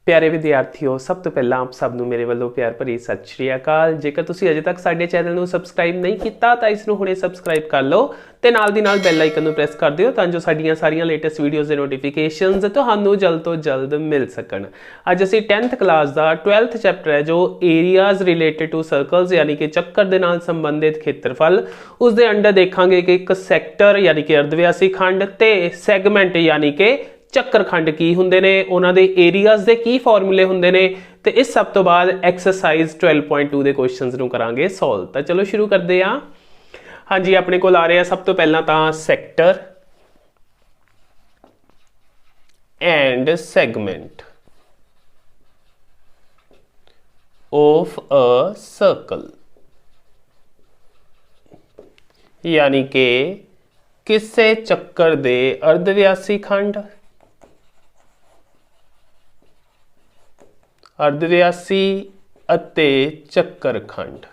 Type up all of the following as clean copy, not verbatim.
प्यारे विद्यार्थियों, सब तो पहला आप सबनों मेरे वालों प्यार भरी सत श्री अकाल। जेकर तुसी अजे तक साडे चैनल नूं सबसक्राइब नहीं किया तो इसनूं हुणे सबसक्राइब कर लो ते नाल दी नाल बैल आइकन नूं प्रेस कर दिओ तां जो साडीआं सारीआं लेटेस्ट वीडियोज़ दे नोटिफिकेशनस तुहानूं जल्द तो जल्द मिल सकण। अज असीं 10th क्लास दा 12th चैप्टर है जो एरियाज रिलेटेड टू सर्कल्स यानी कि चक्कर दे नाल संबंधित खेत्रफल उस दे अंडर देखांगे कि एक सैक्टर यानी कि अर्धव्यासी खंड ते सैगमेंट यानी कि ਚੱਕਰ ਖੰਡ ਕੀ ਹੁੰਦੇ ਨੇ, ਉਹਨਾਂ ਦੇ ਏਰੀਆਜ਼ ਦੇ ਕੀ ਫਾਰਮੂਲੇ ਹੁੰਦੇ ਨੇ ਤੇ ਇਸ ਸਭ ਤੋਂ ਬਾਅਦ ਐਕਸਰਸਾਈਜ਼ 12.2 ਦੇ ਕੁਐਸਚਨਸ ਨੂੰ ਕਰਾਂਗੇ ਸੋਲਵ। ਤਾਂ ਚਲੋ ਸ਼ੁਰੂ ਕਰਦੇ ਹਾਂ। ਹਾਂਜੀ, ਆਪਣੇ ਕੋਲ ਆ ਰਿਹਾ ਸਭ ਤੋਂ ਪਹਿਲਾਂ ਤਾਂ sector and segment of a circle यानी कि किसे चक्कर दे अर्धव्यासी खंड अर्धव्यासी ਅਤੇ ਚੱਕਰ ਖੰਡ।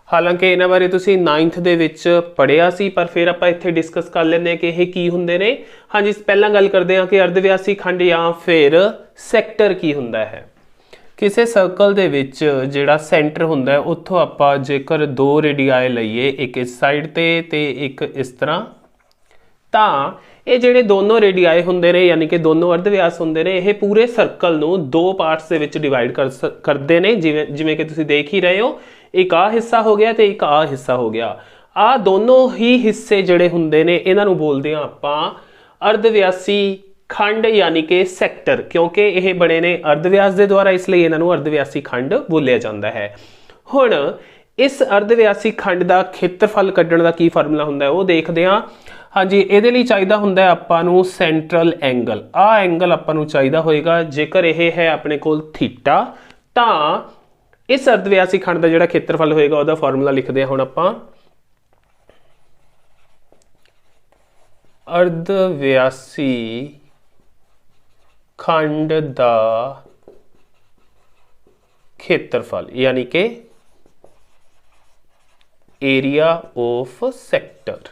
ਹਾਲਾਂਕਿ ਇਹਨਾਂ ਬਾਰੇ ਤੁਸੀਂ 9th ਦੇ ਵਿੱਚ ਪੜ੍ਹਿਆ ਸੀ ਪਰ ਫਿਰ ਆਪਾਂ ਇੱਥੇ ਡਿਸਕਸ ਕਰ ਲੈਂਦੇ ਹਾਂ ਕਿ ਇਹ ਕੀ ਹੁੰਦੇ ਨੇ। ਹਾਂਜੀ, ਪਹਿਲਾਂ ਗੱਲ ਕਰਦੇ ਹਾਂ ਕਿ अर्धव्यासी खंड ਜਾਂ ਫਿਰ ਸੈਕਟਰ ਕੀ ਹੁੰਦਾ ਹੈ। ਕਿਸੇ ਸਰਕਲ ਦੇ ਵਿੱਚ ਜਿਹੜਾ ਸੈਂਟਰ ਹੁੰਦਾ ਉੱਥੋਂ ਆਪਾਂ ਜੇਕਰ ਦੋ ਰੇਡੀਆਈ ਲਈਏ, ਇੱਕ ਇਸ ਸਾਈਡ ਤੇ ਇੱਕ ਇਸ ਤਰ੍ਹਾਂ, ਤਾਂ ਇਹ ਜਿਹੜੇ ਦੋਨੋਂ ਰੇਡੀਆਈ ਹੁੰਦੇ ਨੇ ਯਾਨੀ ਕਿ ਦੋਨੋਂ ਅਰਧਵਿਆਸ ਹੁੰਦੇ ਨੇ ਇਹ ਪੂਰੇ ਸਰਕਲ ਨੂੰ ਦੋ ਪਾਰਟਸ ਦੇ ਵਿੱਚ ਡਿਵਾਈਡ ਕਰਦੇ ਨੇ। ਜਿਵੇਂ ਕਿ ਤੁਸੀਂ ਦੇਖ ਹੀ ਰਹੇ ਹੋ, ਇੱਕ ਆ ਹਿੱਸਾ ਹੋ ਗਿਆ ਤੇ ਇੱਕ ਆ ਹਿੱਸਾ ਹੋ ਗਿਆ। ਆ ਦੋਨੋਂ ਹੀ ਹਿੱਸੇ ਜਿਹੜੇ ਹੁੰਦੇ ਨੇ ਇਹਨਾਂ ਨੂੰ ਬੋਲਦੇ ਆ ਆਪਾਂ ਅਰਧਵਿਆਸੀ ਖੰਡ यानी कि सैक्टर, क्योंकि ये बने ने अर्धव्यास के द्वारा इसलिए इन्हों अर्धव्यासी खंड बोलिया जाता है। हुण इस अर्धव्यासी खंड का खेत्रफल कड्ढण दा की फार्मूला हुंदा है वो देखते हैं। हाँ जी, ये लिए चाहिए होंगे आपां नूं सेंट्रल एंगल। आ एंगल आपां नूं चाहिए होएगा जेकर यह है अपने कोल थीटा, तो इस अर्धव्यासी खंड का जिहड़ा खेत्रफल होएगा उसका फार्मूला लिखते हैं हुण आपां। अर्धव्यासी खंड दा खेत्रफल यानी कि एरिया ऑफ सैक्टर।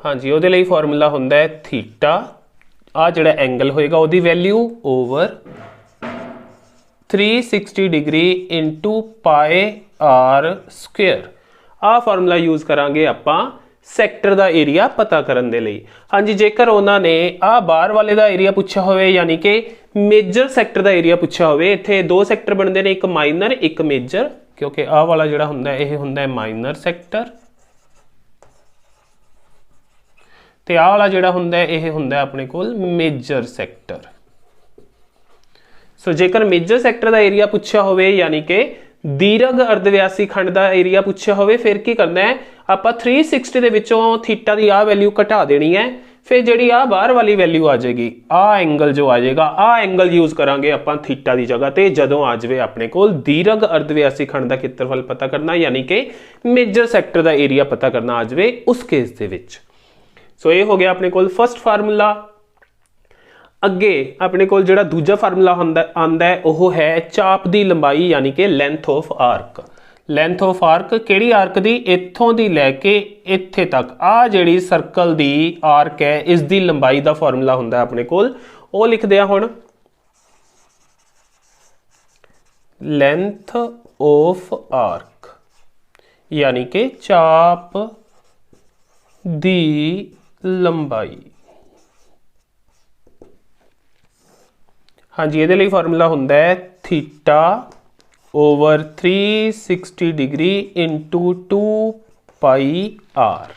हाँ जी, वो फार्मूला होंदा है थीटा। आ जिहड़ा एंगल होएगा उसकी value over 360 degree into pi r square. आ फार्मूला यूज करांगे आपां सैक्टर का एरिया पता करने दे लई। हाँ जी, जेकर उन्होंने आ बाहर वाले का एरिया पूछा होवे यानी कि मेजर सैक्टर का एरिया पूछा होवे, इत्थे दो सैक्टर बनते हैं, एक माइनर एक मेजर, क्योंकि आ वाला जिहड़ा हुंदा है यह हुंदा है माइनर सैक्टर ते आ वाला जिहड़ा हुंदा है यह हुंदा है अपने कोल मेजर सैक्टर। सो जेकर मेजर सैक्टर का एरिया पूछा होवे यानी कि दीर्घ अर्धव्यासी खंड का एरिया पूछा होवे, फिर की करना है आपां 360 दे विचों थीटा की आ वैल्यू घटा देनी है, फिर जिहड़ी आ बाहर वाली वैल्यू आ जाएगी, आ एंगल जो आ जाएगा आ एंगल यूज करांगे आपां थीटा की जगह ते जदों आ जाए अपने कोल दीर्घ अर्धव्यासी खंड का खेत्रफल पता करना यानी कि मेजर सैक्टर का एरिया पता करना आ जाए उस केस दे विच। सो ये हो गया अपने कोल फर्स्ट फार्मूला। अगे अपने कोल जिहड़ा दूजा फार्मूला आंदा है वह है चाप की लंबाई यानी कि length of arc. Length of arc किहड़ी आर्क दी, इत्थों दी लैके इत्थे तक आ जिहड़ी सर्कल दी आर्क है इस दी लंबाई का फार्मूला हुंदा अपने कोल, वो लिखदे आ हुण लेंथ ऑफ आर्क यानी कि चाप दी लंबाई। हाँ जी, ये फार्मूला होंदा है theta over 360 degree into 2 pi r.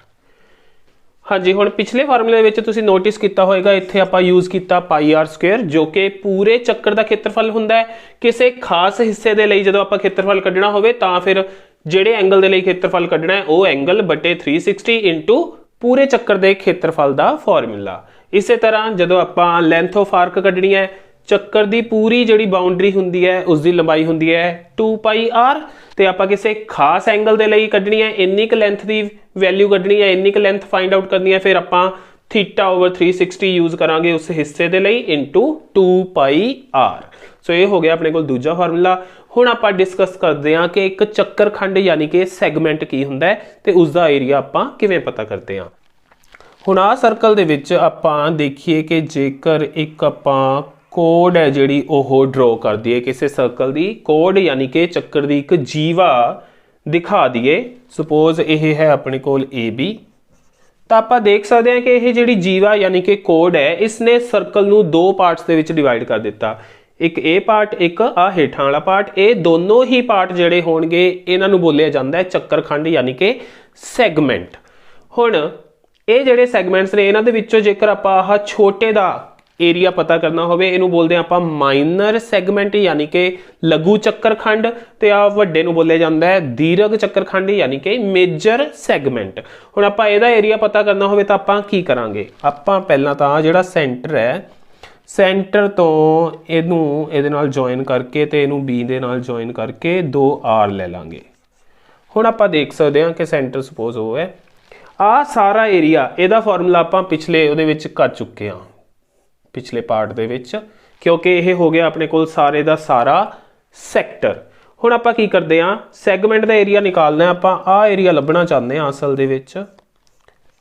हाँ जी, हुण पिछले फार्मूले में तुसीं नोटिस किया होएगा इत्थे आपां यूज किया पाई आर स्क्वेयर जो कि पूरे चक्कर का खेत्रफल हुंदा है। किसी खास हिस्से के लिए जदों आपां खेत्रफल कढ़ना होवे तां फिर जिहड़े एंगल के लिए खेत्रफल कढ़ना है वो एंगल बटे 360 इंटू पूरे चक्कर के खेत्रफल का फार्मूला। इस तरह जदों आपां लेंथ ऑफ आर्क कढ़नी है, चक्कर की पूरी जिहड़ी बाउंड्री हुंदी है उसकी लंबाई हुंदी है 2 पाई आर, ते आपां किसी खास एंगल के लिए कढ़नी है, इन्नी क लेंथ की वैल्यू कढ़नी है, इन्नी क लेंथ फाइंड आउट करनी है, फिर आपां थीटा ओवर 360 यूज करांगे उस हिस्से दे लई इंटू 2πr। सो ये हो गया अपने को दूजा फार्मूला। हुण आपां डिस्कस करते हैं कि एक चक्कर खंड यानी कि सैगमेंट की हुंदा है ते उसका एरिया आपां किवें पता करते हैं। हुण आ सर्कल दे विच आपां देखिए कि जेकर एक आपां कोड है जिहड़ी ओह ड्रॉ कर दईए किसी सर्कल दी कोड यानी कि चक्कर दी एक जीवा दिखा दईए, सुपोज यह है अपने कोल AB, तो आप देख सकते हैं कि यह जिहड़ी जीवा यानी कि कोड है इसने सर्कल नूं दो पार्ट्स दे विच डिवाइड कर दिता, एक ए पार्ट एक आ हेठां वाला पार्ट। ये दोनों ही पार्ट जिहड़े होणगे इन्हां नूं बोलिया जांदा है चक्कर खंड यानी कि सैगमेंट। हुण ये जिहड़े सैगमेंट्स ने इन्हां दे विच्चों जेकर आपां आह छोटे दा एरिया पता करना होवे इनू बोलते हैं आपां माइनर सैगमेंट यानी कि लघु चक्कर खंड, ते आ वड्डे नू बोलिया जांदा है दीर्घ चक्कर खंड यानी कि मेजर सैगमेंट। हुण आपां इहदा एरिया पता करना होवे तां आपां की करांगे, आपां पहलां तां जिहड़ा सेंटर है सेंटर तो इनू इहदे नाल जॉइन करके ते इनू बी दे नाल जॉइन करके 2r ले लांगे। हुण आपां देख सकते हैं कि सेंटर सपोज हो है आ सारा एरिया, इहदा फार्मूला आपां पिछले उहदे विच कर चुके हां पिछले पार्ट दे विच, क्योंकि यह हो गया अपने कोल सारे दा सारा सैक्टर। हुण आपां की करदे हां सैगमेंट दा एरिया निकालना है, आपां आ एरिया लभना चाहते हैं असल दे विच।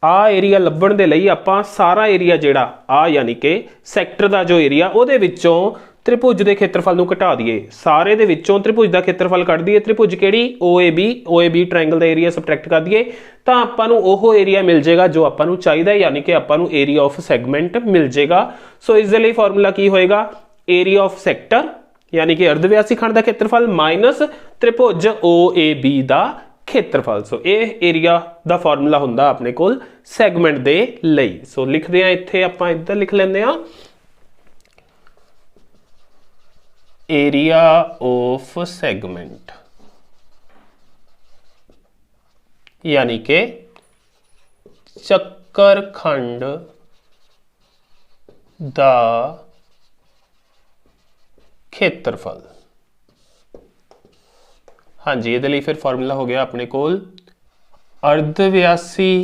आ एरिया लभण दे लई आपां सारा एरिया जिहड़ा आ यानी कि सैक्टर दा जो एरिया उहदे विचों त्रिभुज के खेत्रफल नूं घटा दईए, सारे दे विचों त्रिभुज का खेत्रफल कढ दईए, त्रिभुज किहड़ी OAB ट्रायंगल का एरिया सबट्रैक्ट कर दईए तां आपां नूं ओह एरिया मिल जाएगा जो आपां नूं चाहीदा है, यानी कि आपां नूं एरिया ऑफ सैगमेंट मिल जाएगा। सो इस दे लई फार्मूला की होएगा एरिया ऑफ सैक्टर यानी कि अर्धव्यासी खंड का खेत्रफल माइनस त्रिभुज OAB का खेत्रफल। सो ये एरिया का फार्मूला हुंदा अपने कोल सैगमेंट दे लई। सो लिखदे हां इत्थे आपां इधर लिख लैंदे हां एरिया ऑफ सैगमेंट यानी कि चक्कर खंड दा खेत्रफल। हाँ जी, ये लिए फिर फार्मूला हो गया अपने कोल अर्धव्यासी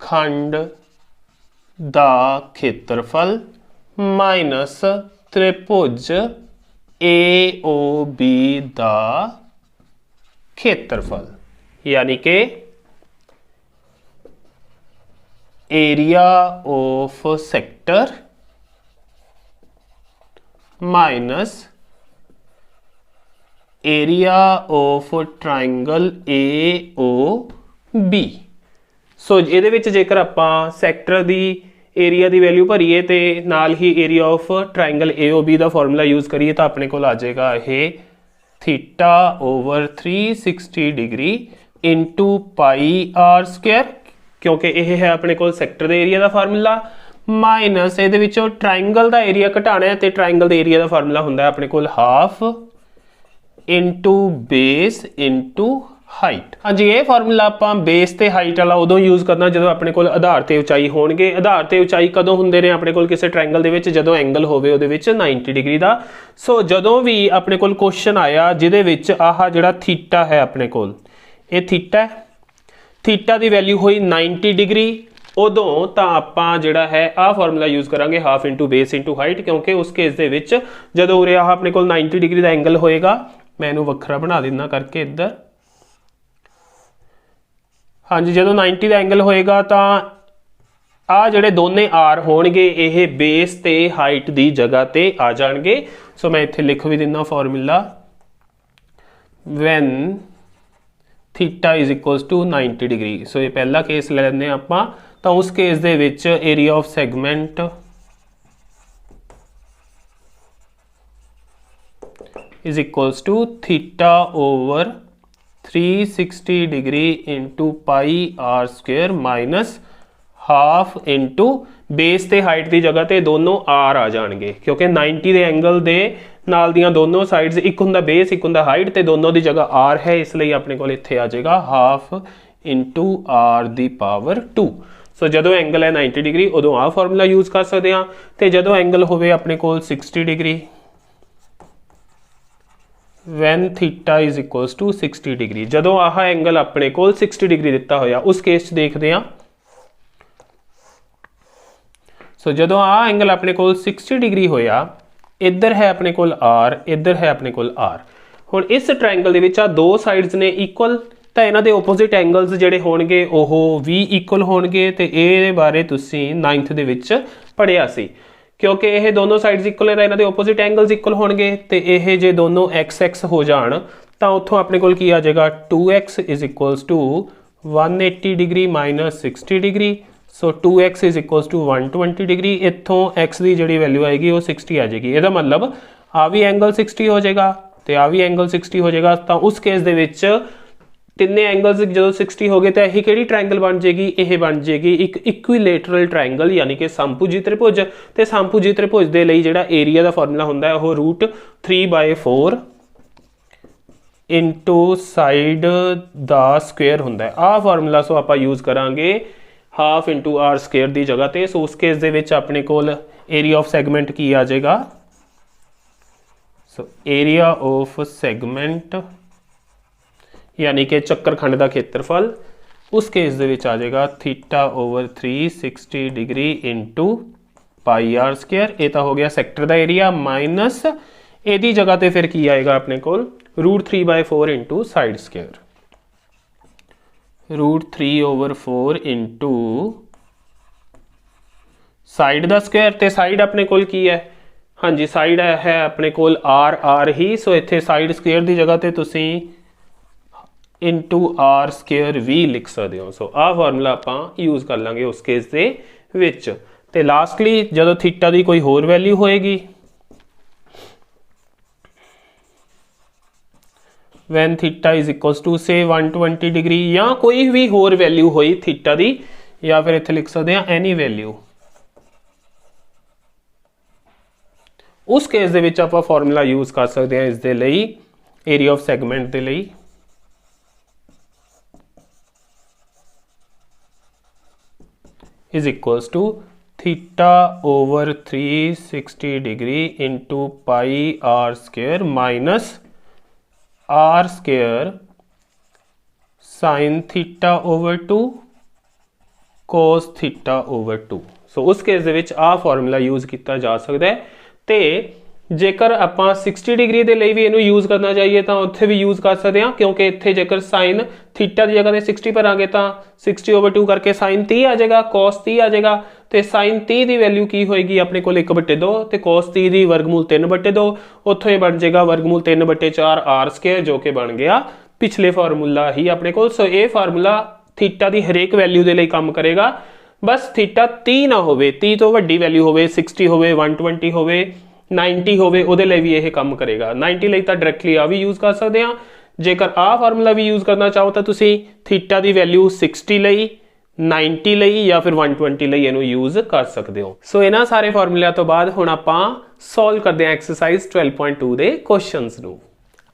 खंड दा खेत्रफल माइनस त्रिभुज AOB दा खेत्रफल, यानी कि area of sector minus area of triangle AOB। सो ये जेकर आपां सैक्टर दी एरिया की वैल्यू भरीए तो नाल ही एरिया ऑफ ट्रायंगल AOB का फार्मूला यूज करिए तो अपने को आ जाएगा ये theta over 360 degree into πr², क्योंकि यह है अपने को सैक्टर के एरिया का फार्मूला माइनस ये ट्रायंगल का एरिया घटाना है तो ट्रायंगल के एरिया का फार्मूला होंगे अपने को half into base into height. हाँ जी, ये फार्मूला आपां बेस ते हाइट वाला उदों यूज करना जो अपने को आधार ते उचाई होणगे। आधार ते उचाई कदों हुंदे ने अपने को किसी ट्रायंगल दे विच जदों एंगल होवे उहदे विच 90 डिग्री दा। सो जदों भी अपने को क्वेश्चन आया जिहदे विच आह जिहड़ा थीटा है अपने कोल ये थीटा है, थीटा की वैल्यू हुई 90 डिग्री, उदों तां आपां जिहड़ा है आ फार्मूला यूज करांगे half into base into height, क्योंकि उस केस दे विच जदों उरे आह अपने कोल 90 डिग्री का एंगल होएगा, मैं इहनूं वखरा बना दिंदा करके इधर। हाँ जी, जो 90 का एंगल होएगा तो आ जोड़े दोने आर होणगे ये बेस ते हाइट की जगह ते आ जाएंगे। सो मैं इत्थे लिख भी दिना formula when theta is equals to 90 degree. So ये पहला केस ले लें आपां, तो उस केस दे विच area of segment is equals to theta over 360 degree into πr² minus half into base ते हाइट की जगह ते दोनों आर आ जाएंगे, क्योंकि 90 के एंगल दे नाल दियां दोनों साइड्स एक हुंदा बेस एक हुंदा हाइट ते दोनों की जगह आर है, इसलिए अपने को इत्थे आ जाएगा हाफ इंटू r⁻²। सो जदों एंगल है 90 डिग्री उदों आ फार्मूला यूज कर सकते हैं, तो जदों एंगल होवे अपने को 60 degree when theta is equals to 60 degree. ਜਦੋਂ ਆਹ ਐਂਗਲ ਆਪਣੇ ਕੋਲ 60 ਡਿਗਰੀ ਦਿੱਤਾ ਹੋਇਆ ਉਸ ਕੇਸ 'ਚ ਦੇਖਦੇ ਹਾਂ। ਸੋ ਜਦੋਂ ਆਹ ਐਂਗਲ ਆਪਣੇ ਕੋਲ 60 ਡਿਗਰੀ ਹੋਇਆ, ਇੱਧਰ ਹੈ ਆਪਣੇ ਕੋਲ r, ਇੱਧਰ ਹੈ ਆਪਣੇ ਕੋਲ r। ਹੁਣ ਇਸ ਟ੍ਰਾਇੰਗਲ ਦੇ ਵਿੱਚ ਆ ਦੋ ਸਾਈਡਸ ਨੇ ਇਕੁਅਲ, ਤਾਂ ਇਹਨਾਂ ਦੇ ਆਪੋਜ਼ਿਟ ਐਂਗਲਸ ਜਿਹੜੇ ਹੋਣਗੇ ਉਹ ਵੀ ਇਕੁਅਲ ਹੋਣਗੇ। ਤੇ ਇਹ ਬਾਰੇ ਤੁਸੀਂ 9th ਦੇ ਵਿੱਚ ਪੜ੍ਹਿਆ ਸੀ। ਕਿਉਂਕਿ ਇਹ ਦੋਨੋਂ ਸਾਈਡਸ ਇਕੁਅਲ ਹੈ ਤਾਂ ਇਹਨਾਂ ਦੇ ਆਪੋਜ਼ਿਟ ਐਂਗਲਸ ਇਕੁਅਲ ਹੋਣਗੇ। ਤੇ ਇਹ ਜੇ ਦੋਨੋਂ x ਹੋ ਜਾਣ ਤਾਂ ਉੱਥੋਂ ਆਪਣੇ ਕੋਲ ਕੀ ਆ ਜਾਏਗਾ 2x is equals to 180 degree minus 60 degree. So 2x is equals to 120 degree. ਇੱਥੋਂ x ਦੀ ਜਿਹੜੀ ਵੈਲਿਊ ਆਏਗੀ ਉਹ 60 ਆ ਜਾਏਗੀ। ਇਹਦਾ ਮਤਲਬ ਆ ਵੀ ਐਂਗਲ 60 ਹੋ ਜਾਏਗਾ ਤੇ ਆ ਵੀ ਐਂਗਲ 60 ਹੋ ਜਾਏਗਾ। ਤਾਂ ਉਸ ਕੇਸ ਦੇ ਵਿੱਚ ਤਿੰਨੇ ਐਂਗਲਸ ਜਦੋਂ 60 ਹੋ ਗਏ ਤਾਂ ਇਹ ਕਿਹੜੀ ਟ੍ਰਾਇੰਗਲ ਬਣ ਜਾਏਗੀ? ਇਹ ਬਣ ਜਾਏਗੀ ਇੱਕ ਇਕੁਇਲੇਟਰਲ ਟ੍ਰਾਇੰਗਲ, ਯਾਨੀ ਕਿ ਸਮਭੁਜੀ ਤ੍ਰਿਭੁਜ। ਤੇ ਸਮਭੁਜੀ ਤ੍ਰਿਭੁਜ ਦੇ ਲਈ ਜਿਹੜਾ ਏਰੀਆ ਦਾ ਫਾਰਮੂਲਾ ਹੁੰਦਾ ਹੈ ਉਹ √3/4 ਇਨਟੂ ਸਾਈਡ ਦਾ ਸਕੁਅਰ ਹੁੰਦਾ ਹੈ। ਆਹ ਫਾਰਮੂਲਾ ਸੋ ਆਪਾਂ ਯੂਜ਼ ਕਰਾਂਗੇ ਹਾਫ ਇੰਟੂ r ਸਕੁਅਰ ਦੀ ਜਗ੍ਹਾ ਤੇ। ਸੋ ਉਸ ਕੇਸ ਦੇ ਵਿੱਚ ਆਪਣੇ ਕੋਲ ਏਰੀਆ ਆਫ ਸੈਗਮੈਂਟ ਕੀ ਆ ਜਾਏਗਾ? ਸੋ ਏਰੀਆ ਆਫ ਸੈਗਮੈਂਟ यानी कि ਚੱਕਰਖੰਡ ਦਾ ਖੇਤਰਫਲ, ਉਸ ਕੇਸ ਦੇ ਵਿੱਚ ਆ ਜਾਏਗਾ θ/3 60 ਡਿਗਰੀ ਇੰਟੂ ਪਾਈ r ਸਕੁਅਰ। ਇਹ ਤਾਂ ਹੋ ਗਿਆ ਸੈਕਟਰ ਦਾ ਏਰੀਆ, ਮਾਈਨਸ ਇਹਦੀ ਜਗ੍ਹਾ ਤੇ ਫਿਰ ਕੀ ਆਏਗਾ ਆਪਣੇ ਕੋਲ √3/4 into side square, √3/4 into side ਦਾ ਸਕੁਅਰ। ਤੇ ਸਾਈਡ ਆਪਣੇ ਕੋਲ ਕੀ ਹੈ? ਹਾਂਜੀ, ਸਾਈਡ ਹੈ ਆਪਣੇ ਕੋਲ r ਹੀ। ਸੋ ਇੱਥੇ ਸਾਈਡ ਸਕੁਅਰ ਦੀ ਜਗ੍ਹਾ ਤੇ ਤੁਸੀਂ ਇੰਟੂ r ਸਕੁਅਰ ਵੀ ਲਿਖ ਸਕਦੇ ਹੋ। ਸੋ ਆਹ ਫਾਰਮੂਲਾ ਆਪਾਂ ਯੂਜ਼ ਕਰ ਲਾਂਗੇ ਉਸ ਕੇਸ ਦੇ ਵਿੱਚ। ਤੇ ਲਾਸਟਲੀ ਜਦੋਂ ਥੀਟਾ ਦੀ ਕੋਈ ਹੋਰ ਵੈਲਿਊ ਹੋਏਗੀ, when theta is equals to say 120 degree ਜਾਂ ਕੋਈ ਵੀ ਹੋਰ ਵੈਲਿਊ ਹੋਈ ਥੀਟਾ ਦੀ, ਜਾਂ ਫਿਰ ਇੱਥੇ ਲਿਖ ਸਕਦੇ ਹਾਂ ਐਨੀ ਵੈਲਿਊ, ਉਸ ਕੇਸ ਦੇ ਵਿੱਚ ਆਪਾਂ ਫਾਰਮੂਲਾ ਯੂਜ਼ ਕਰ ਸਕਦੇ ਹਾਂ ਇਸ ਦੇ ਲਈ, ਏਰੀਆ ਆਫ ਸੈਗਮੈਂਟ ਦੇ ਲਈ। is equals to θ/360 degree into pi r square minus r square sin θ/2 cos θ/2। ਸੋ ਉਸ ਕੇਸ ਦੇ ਵਿੱਚ ਆਹ ਫਾਰਮੂਲਾ ਯੂਜ਼ ਕੀਤਾ ਜਾ ਸਕਦਾ ਹੈ। ਤੇ ਜੇਕਰ ਆਪਾਂ 60 ਡਿਗਰੀ ਦੇ ਲਈ ਵੀ ਇਹਨੂੰ ਯੂਜ਼ ਕਰਨਾ ਚਾਹੀਏ ਤਾਂ ਉੱਥੇ ਵੀ ਯੂਜ਼ ਕਰ ਸਕਦੇ ਹਾਂ, ਕਿਉਂਕਿ ਇੱਥੇ ਜੇਕਰ ਸਾਈਨ ਥੀਟਾ ਦੀ ਜਗ੍ਹਾ ਤੇ 60 ਭਰਾਂਗੇ ਤਾਂ 60/2 ਕਰਕੇ ਸਾਈਨ 30 ਆ ਜਾਏਗਾ, cos 30 ਆ ਜਾਏਗਾ। ਤੇ ਸਾਈਨ 30 ਦੀ ਵੈਲਿਊ ਕੀ ਹੋਏਗੀ ਆਪਣੇ ਕੋਲ 1/2 ਤੇ cos 30 ਦੀ ਵਰਗਮੂਲ 3/2। ਉੱਥੋਂ ਇਹ ਬਣ ਜਾਏਗਾ ਵਰਗਮੂਲ 3/4 r ਸਕੁਅਰ, ਜੋ ਕਿ ਬਣ ਗਿਆ ਪਿਛਲੇ ਫਾਰਮੂਲਾ ਹੀ ਆਪਣੇ ਕੋਲ। ਸੋ ਇਹ ਫਾਰਮੂਲਾ ਥੀਟਾ ਦੀ ਹਰੇਕ ਵੈਲਿਊ ਦੇ ਲਈ ਕੰਮ ਕਰੇਗਾ, ਬਸ ਥੀਟਾ 30 ਨਾ ਹੋਵੇ, 30 ਤੋਂ ਵੱਡੀ ਵੈਲਿਊ ਹੋਵੇ, 60 ਹੋਵੇ, 120 ਹੋਵੇ, 90 ਹੋਵੇ, ਉਹਦੇ ਲਈ ਵੀ ਇਹ ਕੰਮ ਕਰੇਗਾ। 90 ਲਈ ਤਾਂ ਡਾਇਰੈਕਟਲੀ ਆ ਵੀ ਯੂਜ਼ ਕਰ ਸਕਦੇ ਹਾਂ। ਜੇਕਰ ਆਹ ਫਾਰਮੂਲਾ ਵੀ ਯੂਜ਼ ਕਰਨਾ ਚਾਹੋ ਤਾਂ ਤੁਸੀਂ ਥੀਟਾ ਦੀ ਵੈਲਿਊ 60 ਲਈ, 90 ਲਈ ਜਾਂ ਫਿਰ 120 ਲਈ ਇਹਨੂੰ ਯੂਜ਼ ਕਰ ਸਕਦੇ ਹੋ। ਸੋ ਇਹਨਾਂ ਸਾਰੇ ਫਾਰਮੂਲਿਆਂ ਤੋਂ ਬਾਅਦ ਹੁਣ ਆਪਾਂ ਸੋਲਵ ਕਰਦੇ ਹਾਂ ਐਕਸਰਸਾਈਜ਼ 12.2 ਦੇ ਕੁਐਸਚਨਸ ਨੂੰ।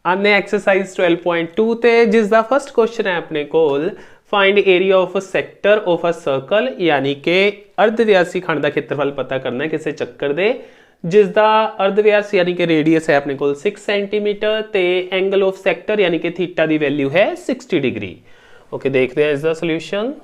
ਆਨੇ ਐਕਸਰਸਾਈਜ਼ 12.2 ਤੇ, ਜਿਸ ਦਾ ਫਸਟ ਕੁਐਸਚਨ ਹੈ ਆਪਣੇ ਕੋਲ find area of a sector of a circle, यानी कि अर्धव्यासी खंड का क्षेत्रफल पता करना है किसी चक्कर दे जिसका अर्धव्यास यानी कि रेडियस है अपने को 6 सेंटीमीटर ते एंगल ऑफ सेक्टर यानी कि थीटा की वैल्यू है 60 डिग्री। ओके, देखते हैं इसका सोल्यूशन।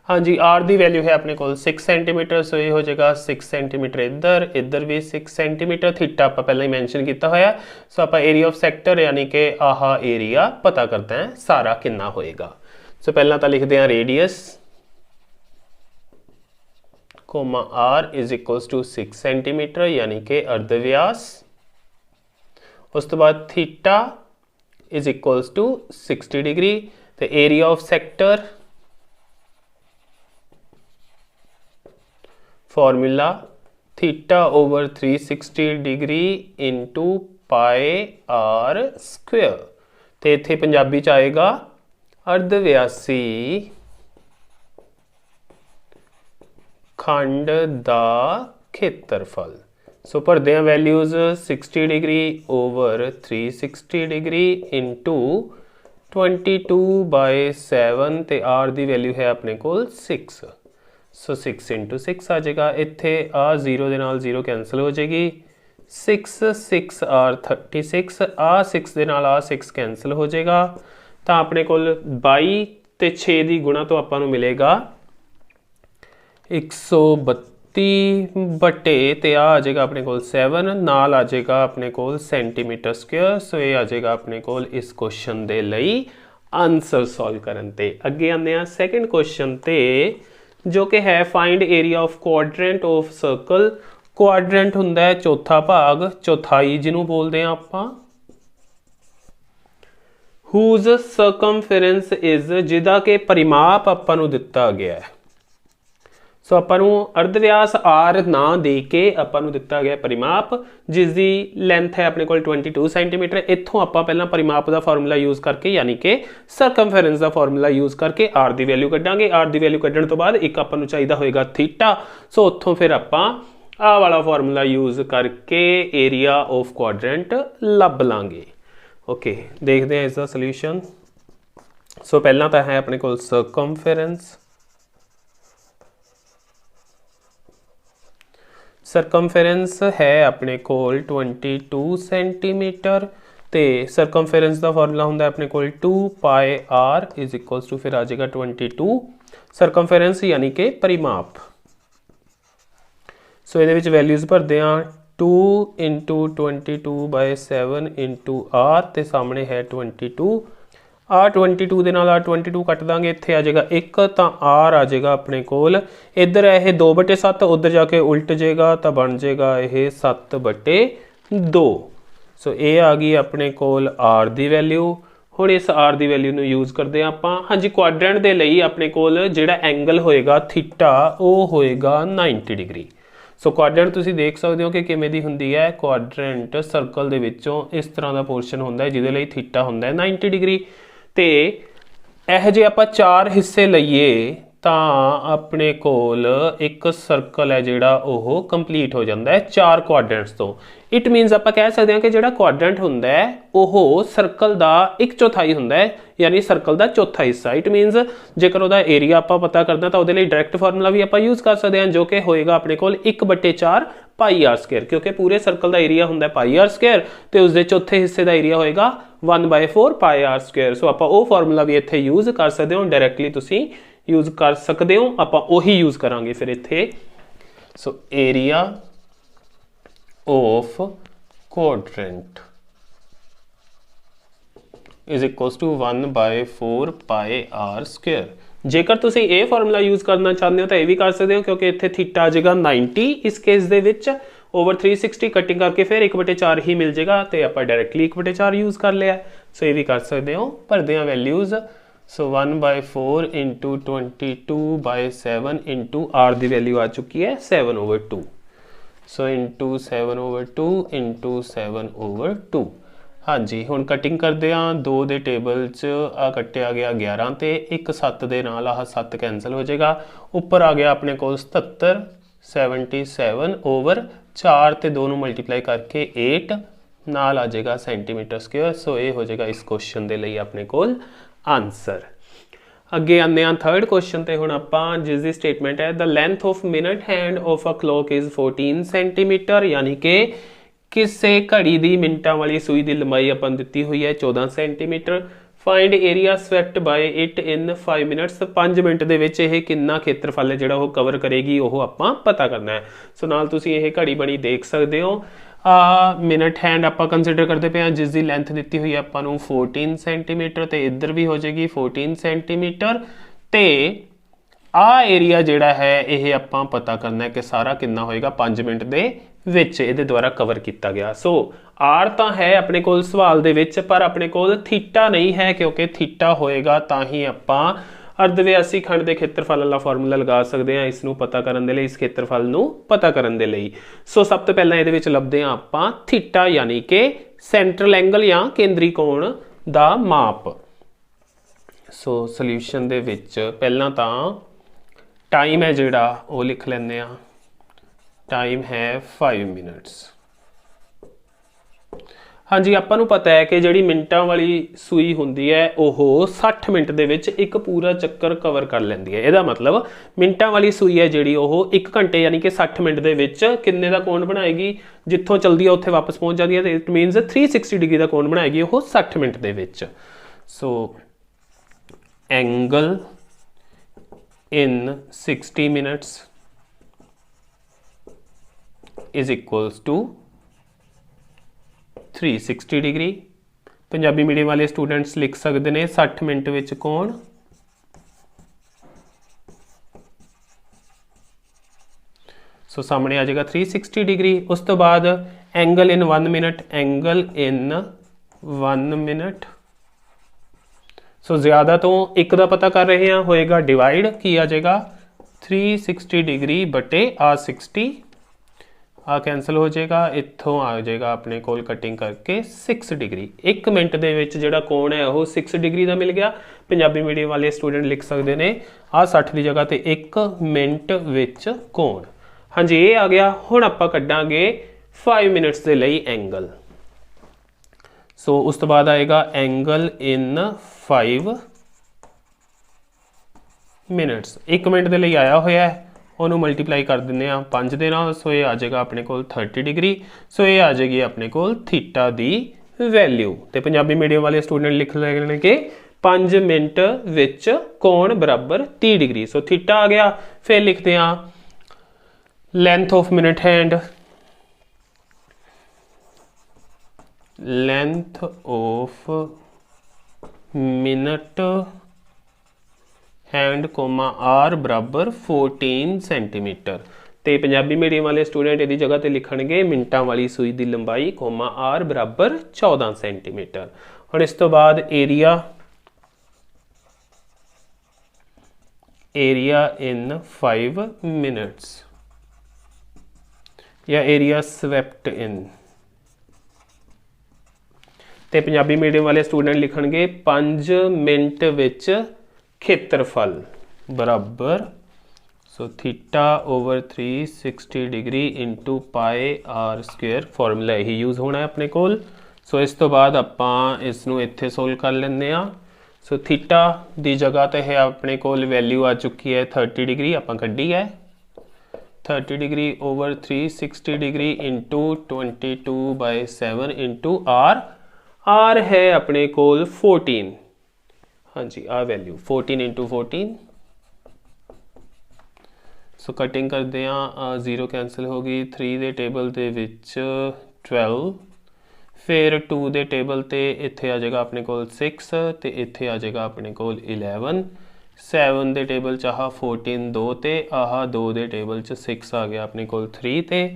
हाँ जी, आर की वैल्यू है अपने को 6 सेंटीमीटर, सो ये हो जाएगा 6 सेंटीमीटर इधर, इधर भी 6 सेंटीमीटर। थीटा आप पहले ही मैंशन किया होया। सो आप एरिया ऑफ सेक्टर यानी कि आह एरिया पता करते हैं सारा कितना होएगा। सो पहला तो लिखते हैं radius comma r is equals to 6 centimetre यानी कि अर्धव्यास। उस तो बाद theta is equals to 60 degree. तो area of sector formula θ/360 degree into pi r square. तो इत्थे पंजाबी च आएगा अर्धव्यासी खंड दा खेत्रफल। सो भरदे हैं values 60 degree over 360 degree into 22/7 ते आर दी वैल्यू है अपने कोल 6। सो 6 इंटू 6 आ जाएगा। इत्थे आ 0 दे नाल 0 कैंसल हो जाएगी 6 6 आर 36 आ 6 ਦੇ ਨਾਲ ਆ 6 ਕੈਂਸਲ ਹੋ ਜਾਏਗਾ ਤਾਂ ਆਪਣੇ ਕੋਲ 22 ਤੇ 6 ਦੀ ਗੁਣਾ ਤੋਂ ਆਪਾਂ ਨੂੰ ਮਿਲੇਗਾ 132 ਬਟੇ ਤੇ ਆ ਜਾਏਗਾ ਆਪਣੇ ਕੋਲ 7 ਨਾਲ ਆ ਜਾਏਗਾ ਆਪਣੇ ਕੋਲ ਸੈਂਟੀਮੀਟਰ ਸਕੁਅਰ। ਸੋ ਇਹ ਆ ਜਾਏਗਾ ਆਪਣੇ ਕੋਲ ਇਸ ਕੁਐਸਚਨ ਦੇ ਲਈ ਆਨਸਰ ਸੋਲਵ ਕਰਨ ਤੇ। ਅੱਗੇ ਆਉਂਦੇ ਆ ਸੈਕੰਡ ਕੁਐਸਚਨ ਤੇ ਜੋ ਕਿ ਹੈ find area of quadrant of circle. Quadrant ਹੁੰਦਾ ਹੈ ਚੌਥਾ ਭਾਗ, ਚੌਥਾਈ ਜਿਹਨੂੰ ਬੋਲਦੇ ਆ ਆਪਾਂ। whose circumference is ਜਿਹਦਾ ਕਿ ਪਰਿਮਾਪ ਆਪਾਂ ਨੂੰ ਦਿੱਤਾ ਗਿਆ ਹੈ। ਸੋ ਆਪਾਂ ਨੂੰ ਅਰਧ ਵਿਆਸ r ਨਾ ਦੇ ਕੇ ਆਪਾਂ ਨੂੰ ਦਿੱਤਾ ਗਿਆ ਪਰਿਮਾਪ ਜਿਸ ਦੀ ਲੈਂਥ ਹੈ ਆਪਣੇ ਕੋਲ 22 ਸੈਂਟੀਮੀਟਰ। ਇੱਥੋਂ ਆਪਾਂ ਪਹਿਲਾਂ ਪਰਿਮਾਪ ਦਾ ਫਾਰਮੂਲਾ ਯੂਜ਼ ਕਰਕੇ ਯਾਨੀ ਕਿ ਸਰਕਮਫੇਰੈਂਸ ਦਾ ਫਾਰਮੂਲਾ ਯੂਜ਼ ਕਰਕੇ r ਦੀ ਵੈਲਿਊ ਕੱਢਾਂਗੇ। r ਦੀ ਵੈਲਿਊ ਕੱਢਣ ਤੋਂ ਬਾਅਦ ਇੱਕ ਆਪਾਂ ਨੂੰ ਚਾਹੀਦਾ ਹੋਏਗਾ ਥੀਟਾ। ਸੋ ਉੱਥੋਂ ਫਿਰ ਆਪਾਂ ਆਹ ਵਾਲਾ ਫਾਰਮੂਲਾ ਯੂਜ਼ ਕਰਕੇ ਏਰੀਆ ਆਫ ਕੁਆਡਰੈਂਟ ਲੱਭ ਲਾਂਗੇ। ਓਕੇ, ਦੇਖਦੇ ਹਾਂ ਇਸ ਦਾ ਸੋਲੂਸ਼ਨ। ਸੋ ਪਹਿਲਾਂ ਤਾਂ ਹੈ ਆਪਣੇ ਕੋਲ ਸਰਕਮਫੇਰੈਂਸ। ਸਰਕਮਫੇਰੈਂਸ ਹੈ ਆਪਣੇ ਕੋਲ 22 ਸੈਂਟੀਮੀਟਰ ਤੇ ਸਰਕਮਫੇਰੈਂਸ ਦਾ ਫਾਰਮੂਲਾ ਹੁੰਦਾ ਆਪਣੇ ਕੋਲ 2 ਪਾਈ r ਇਜ਼ ਇਕੁਅਲਸ ਟੂ ਫਿਰ ਆ ਜਾਏਗਾ 22 ਸਰਕਮਫੇਰੈਂਸ ਯਾਨੀ ਕਿ ਪਰਿਮਾਪ। ਸੋ ਇਹਦੇ ਵਿੱਚ ਵੈਲਿਊਜ਼ ਭਰਦੇ ਆ 2 into 22 by 7 into r ਤੇ ਸਾਹਮਣੇ ਹੈ 22 ਆ 22 ਦੇ ਨਾਲ ਆ 22 ਕੱਟ ਦਾਂਗੇ ਇੱਥੇ ਆ ਜਾਏਗਾ 1 ਤਾਂ r ਆ ਜਾਏਗਾ ਆਪਣੇ ਕੋਲ ਇੱਧਰ ਇਹ 2/7 ਉੱਧਰ ਜਾ ਕੇ ਉਲਟ ਜਾਏਗਾ ਤਾਂ ਬਣ ਜਾਏਗਾ ਇਹ 7/2। ਸੋ ਇਹ ਆ ਗਈ ਆਪਣੇ ਕੋਲ r ਦੀ ਵੈਲਿਊ। ਹੁਣ ਇਸ r ਦੀ ਵੈਲਿਊ ਨੂੰ ਯੂਜ਼ ਕਰਦੇ ਆ ਆਪਾਂ। ਹਾਂਜੀ, ਕੁਆਡਰੈਂਟ ਦੇ ਲਈ ਆਪਣੇ ਕੋਲ ਜਿਹੜਾ ਐਂਗਲ ਹੋਏਗਾ ਥੀਟਾ ਉਹ ਹੋਏਗਾ 90 ਡਿਗਰੀ। ਸੋ ਕੁਆਡਰੈਂਟ ਤੁਸੀਂ ਦੇਖ ਸਕਦੇ ਹੋ ਕਿ ਕਿਵੇਂ ਦੀ ਹੁੰਦੀ ਹੈ। ਕੁਆਡਰੈਂਟ ਸਰਕਲ ਦੇ ਵਿੱਚੋਂ ਇਸ ਤਰ੍ਹਾਂ ਦਾ ਪੋਰਸ਼ਨ ਹੁੰਦਾ ਹੈ ਜਿਹਦੇ ਲਈ ਥੀਟਾ ਹੁੰਦਾ ਹੈ 90 ਡਿਗਰੀ। ਤੇ ਇਹ ਜੇ ਆਪਾਂ 4 ਹਿੱਸੇ ਲਈਏ ਤਾਂ ਆਪਣੇ ਕੋਲ ਇੱਕ ਸਰਕਲ ਹੈ ਜਿਹੜਾ ਉਹ ਕੰਪਲੀਟ ਹੋ ਜਾਂਦਾ ਹੈ 4 ਕੁਆਡਰੈਂਟਸ ਤੋਂ। ਇਟ ਮੀਨਸ ਆਪਾਂ ਕਹਿ ਸਕਦੇ ਹਾਂ ਕਿ ਜਿਹੜਾ ਕੁਆਡਰੈਂਟ ਹੁੰਦਾ ਹੈ ਉਹ ਸਰਕਲ ਦਾ 1/4 ਹੁੰਦਾ ਹੈ ਯਾਨੀ ਸਰਕਲ ਦਾ ਚੌਥਾ ਹਿੱਸਾ। ਇਟ ਮੀਨਸ ਜੇਕਰ ਉਹਦਾ ਏਰੀਆ ਆਪਾਂ ਪਤਾ ਕਰਨਾ ਤਾਂ ਉਹਦੇ ਲਈ ਡਾਇਰੈਕਟ ਫਾਰਮੂਲਾ ਵੀ ਆਪਾਂ ਯੂਜ਼ ਕਰ ਸਕਦੇ ਹਾਂ ਜੋ ਕਿ ਹੋਏਗਾ ਆਪਣੇ ਕੋਲ 1/4 ਪਾਈ r ਸਕੁਅਰ ਕਿਉਂਕਿ ਪੂਰੇ ਸਰਕਲ ਦਾ ਏਰੀਆ ਹੁੰਦਾ ਪਾਈ r ਸਕੁਅਰ ਤੇ ਉਸਦੇ ਚੌਥੇ ਹਿੱਸੇ ਦਾ ਏਰੀਆ ਹੋਏਗਾ 1/4 ਪਾਈ r ਸਕੁਅਰ। ਸੋ ਆਪਾਂ ਉਹ ਫਾਰਮੂਲਾ ਵੀ ਇੱਥੇ ਯੂਜ਼ ਕਰ ਸਕਦੇ ਹੋ, ਡਾਇਰੈਕਟਲੀ ਤੁਸੀਂ ਯੂਜ਼ ਕਰ ਸਕਦੇ ਹੋ। ਆਪਾਂ ਉਹੀ ਯੂਜ਼ ਕਰਾਂਗੇ ਫਿਰ ਇੱਥੇ। So area of quadrant is equals to 1/4 pi r square. ਜੇਕਰ ਤੁਸੀਂ ਇਹ ਫਾਰਮੂਲਾ ਯੂਜ਼ ਕਰਨਾ ਚਾਹੁੰਦੇ ਹੋ ਤਾਂ ਇਹ ਵੀ ਕਰ ਸਕਦੇ ਹੋ ਕਿਉਂਕਿ ਇੱਥੇ ਥੀਟਾ ਆ ਜਾਏਗਾ 90 ਇਸ ਕੇਸ ਦੇ ਵਿੱਚ ਓਵਰ 360 ਕਟਿੰਗ ਕਰਕੇ ਫਿਰ 1/4 ਹੀ ਮਿਲ ਜਾਏਗਾ ਤੇ ਆਪਾਂ ਡਾਇਰੈਕਟਲੀ 1/4 ਯੂਜ਼ ਕਰ ਲਿਆ। ਸੋ ਇਹ ਵੀ ਕਰ ਸਕਦੇ ਹੋ। ਭਰਦੇ ਹਾਂ ਵੈਲਿਊਜ਼। ਸੋ 1/4 into 22/7 into r ਦੀ ਵੈਲਿਊ ਆ ਚੁੱਕੀ ਹੈ 7/2। ਸੋ into 7/2 into 7/2। ਹਾਂਜੀ, ਹੁਣ ਕਟਿੰਗ ਕਰਦੇ ਆ 2 ਦੇ ਟੇਬਲ 'ਚ ਆ ਕੱਟਿਆ ਗਿਆ 11 ਤੇ 1 7 ਦੇ ਨਾਲ ਆਹ 7 ਕੈਂਸਲ ਹੋ ਜਾਏਗਾ। ਉੱਪਰ ਆ ਗਿਆ ਆਪਣੇ ਕੋਲ 77 77 ਓਵਰ 4 ਤੇ 2 ਨੂੰ ਮਲਟੀਪਲਾਈ ਕਰਕੇ 8 ਨਾਲ ਆ ਜਾਏਗਾ ਸੈਂਟੀਮੀਟਰ ਸਕੁਅਰ। ਸੋ ਇਹ ਹੋ ਜਾਏਗਾ ਇਸ ਕੁਐਸਚਨ ਦੇ ਲਈ ਆਪਣੇ ਕੋਲ ਆਨਸਰ। ਅੱਗੇ ਆਉਂਦੇ ਹਾਂ ਥਰਡ ਕੁਐਸਚਨ ਤੇ ਹੁਣ ਆਪਾਂ, ਜਿਸ ਦੀ ਸਟੇਟਮੈਂਟ ਹੈ the length of minute hand of a clock is 14 centimetre ਯਾਨੀ ਕਿ ਕਿਸੇ ਘੜੀ ਦੀ ਮਿੰਟਾਂ ਵਾਲੀ ਸੂਈ ਦੀ ਲੰਬਾਈ ਆਪਾਂ ਨੂੰ ਦਿੱਤੀ ਹੋਈ ਹੈ 14 centimetre. Find area swept by it in 5 minutes. 5 minute ਦੇ ਵਿੱਚ ਇਹ ਕਿੰਨਾ ਖੇਤਰਫਲ ਹੈ ਜਿਹੜਾ ਉਹ ਕਵਰ ਕਰੇਗੀ ਉਹ ਆਪਾਂ ਪਤਾ ਕਰਨਾ ਹੈ। ਸੋ ਨਾਲ ਤੁਸੀਂ ਇਹ ਘੜੀ ਬਣੀ ਦੇਖ ਸਕਦੇ ਹੋ। ਮਿਨਟ ਹੈਂਡ ਆਪਾਂ ਕੰਸੀਡਰ ਕਰਦੇ ਪਏ ਹਾਂ ਜਿਸ ਦੀ ਲੈਂਥ ਦਿੱਤੀ ਹੋਈ ਹੈ ਆਪਾਂ ਨੂੰ 14 ਸੈਂਟੀਮੀਟਰ ਤੇ ਇੱਧਰ ਵੀ ਹੋ ਜਾਏਗੀ 14 ਸੈਂਟੀਮੀਟਰ ਤੇ ਆਹ ਏਰੀਆ ਜਿਹੜਾ ਹੈ ਇਹ ਆਪਾਂ ਪਤਾ ਕਰਨਾ ਹੈ ਕਿ ਸਾਰਾ ਕਿੰਨਾ ਹੋਏਗਾ 5 ਮਿੰਟ ਦੇ ਵਿੱਚ ਇਹਦੇ ਦੁਆਰਾ ਕਵਰ ਕੀਤਾ ਗਿਆ। ਸੋ r ਤਾਂ ਹੈ ਆਪਣੇ ਕੋਲ ਸਵਾਲ ਦੇ ਵਿੱਚ ਪਰ ਆਪਣੇ ਕੋਲ ਥੀਟਾ ਨਹੀਂ ਹੈ ਕਿਉਂਕਿ ਥੀਟਾ ਹੋਏਗਾ ਤਾਂ ਹੀ ਆਪਾਂ ਅਰਧਵਿਆਸੀ ਖੰਡ ਦੇ ਖੇਤਰਫਲ ਵਾਲਾ ਫਾਰਮੂਲਾ ਲਗਾ ਸਕਦੇ ਹਾਂ ਇਸ ਨੂੰ ਪਤਾ ਕਰਨ ਦੇ ਲਈ, ਇਸ ਖੇਤਰਫਲ ਨੂੰ ਪਤਾ ਕਰਨ ਦੇ ਲਈ। ਸੋ ਸਭ ਤੋਂ ਪਹਿਲਾਂ ਇਹਦੇ ਵਿੱਚ ਲੱਭਦੇ ਹਾਂ ਆਪਾਂ ਥੀਟਾ ਯਾਨੀ ਕਿ ਸੈਂਟਰਲ ਐਂਗਲ ਜਾਂ ਕੇਂਦਰੀ ਕੋਣ ਦਾ ਮਾਪ। ਸੋ ਸੋਲੂਸ਼ਨ ਦੇ ਵਿੱਚ ਪਹਿਲਾਂ ਤਾਂ ਟਾਈਮ ਹੈ ਜਿਹੜਾ ਉਹ ਲਿਖ ਲੈਂਦੇ ਆ। ਟਾਈਮ ਹੈ 5 ਮਿੰਟਸ। हाँ जी, ਆਪਾਂ ਨੂੰ पता है कि ਜਿਹੜੀ ਮਿੰਟਾਂ ਵਾਲੀ ਸੂਈ ਹੁੰਦੀ ਹੈ ਉਹ 60 ਮਿੰਟ ਦੇ ਵਿੱਚ ਇੱਕ ਪੂਰਾ ਚੱਕਰ ਕਵਰ ਕਰ ਲੈਂਦੀ ਹੈ। ਇਹਦਾ ਮਤਲਬ ਮਿੰਟਾਂ ਵਾਲੀ ਸੂਈ ਹੈ ਜਿਹੜੀ ਉਹ 1 ਘੰਟੇ ਯਾਨੀ ਕਿ 60 ਮਿੰਟ ਦੇ ਵਿੱਚ ਕਿੰਨੇ ਦਾ ਕੋਣ ਬਣਾਏਗੀ, ਜਿੱਥੋਂ ਚਲਦੀ ਹੈ ਉੱਥੇ ਵਾਪਸ ਪਹੁੰਚ ਜਾਂਦੀ ਹੈ, ਤੇ ਇਟ ਮੀਨਸ 360 ਡਿਗਰੀ ਦਾ ਕੋਣ ਬਣਾਏਗੀ ਉਹ 60 ਮਿੰਟ ਦੇ ਵਿੱਚ। So angle in 60 minutes is equals to 360 degree. Punjabi medium वाले स्टूडेंट्स लिख सकते हैं 60 मिनट विच कोण सो सामने आ जाएगा 360 डिग्री। उस तो बाद angle in 1 minute, angle in 1 minute. So ज़्यादा तो एक का पता कर रहे हैं, होएगा डिवाइड की आ जाएगा 360 डिग्री बटे आ 60, आ कैंसल हो जाएगा, इत्थों आ जाएगा अपने कोल कटिंग करके 6 डिग्री। 1 मिनट दे विच जिहड़ा कोण है वो 6 डिग्री का मिल गया। पंजाबी मीडियम वाले स्टूडेंट लिख सकते हैं आ 60 की जगह तो 1 मिनट विच कोण। हाँ जी, ये आ गया। हुण आपां कड्डांगे 5 मिनट्स के लिए एंगल। सो उस तो बाद आएगा एंगल इन 5 मिनट्स। 1 मिनट के लिए आया होया है, ਉਹਨੂੰ ਮਲਟੀਪਲਾਈ ਕਰ ਦਿੰਦੇ ਆ 5 ਦੇ ਨਾਲ। ਸੋ ਇਹ ਆ ਜਾਏਗਾ ਆਪਣੇ ਕੋਲ 30 डिग्री। ਸੋ ਇਹ ਆ ਜਾਏਗੀ ਆਪਣੇ ਕੋਲ ਥੀਟਾ ਦੀ ਵੈਲਿਊ। ਤੇ ਪੰਜਾਬੀ ਮੀਡੀਅਮ ਵਾਲੇ ਸਟੂਡੈਂਟ ਲਿਖ ਰਹੇ ਨੇ ਕਿ 5 ਮਿੰਟ ਵਿੱਚ ਕੋਣ ਬਰਾਬਰ 30 डिग्री। ਸੋ ਥੀਟਾ ਆ ਗਿਆ। ਫਿਰ ਲਿਖਦੇ ਆ length of minute hand, length of minute hand comma r बराबर 14 सेंटीमीटर। तो पंजाबी मीडियम वाले स्टूडेंट इहदी जगह ते लिखणगे मिनटां वाली सूई की लंबाई कोमा आर बराबर 14 सेंटीमीटर। हुण इस तो बाद एरिया, एरिया इन 5 मिनट्स या एरिया स्वेप्ट इन। तो पंजाबी मीडियम वाले स्टूडेंट लिखणगे 5 मिनट विच खेत्रफल बराबर so theta over 360 degree into pi r square. Formula यही यूज़ होना है अपने कोल। सो इस तो बाद आपां इसनूं इत्थे सोल्व कर लैंदे आ। सो थीटा दी जगह ते है अपने कोल वैल्यू आ चुकी है 30 डिग्री, आपां कड्ढी है 30 degree over 360 degree into 22/7 into r. R है अपने कोल 14। हाँ जी, आ वैल्यू 14 इंटू 14। सो कटिंग करते हैं, 0 कैंसिल होगी, 3 दे टेबल दे विच 12, फिर 2 दे टेबल ते इत्थे आ जाएगा अपने कोल 6 ते इत्थे आ जाएगा अपने कोल 11, 7 दे टेबल च आह 14 2 ते आह 2 दे टेबल च 6 आ गया अपने कोल 3 ते,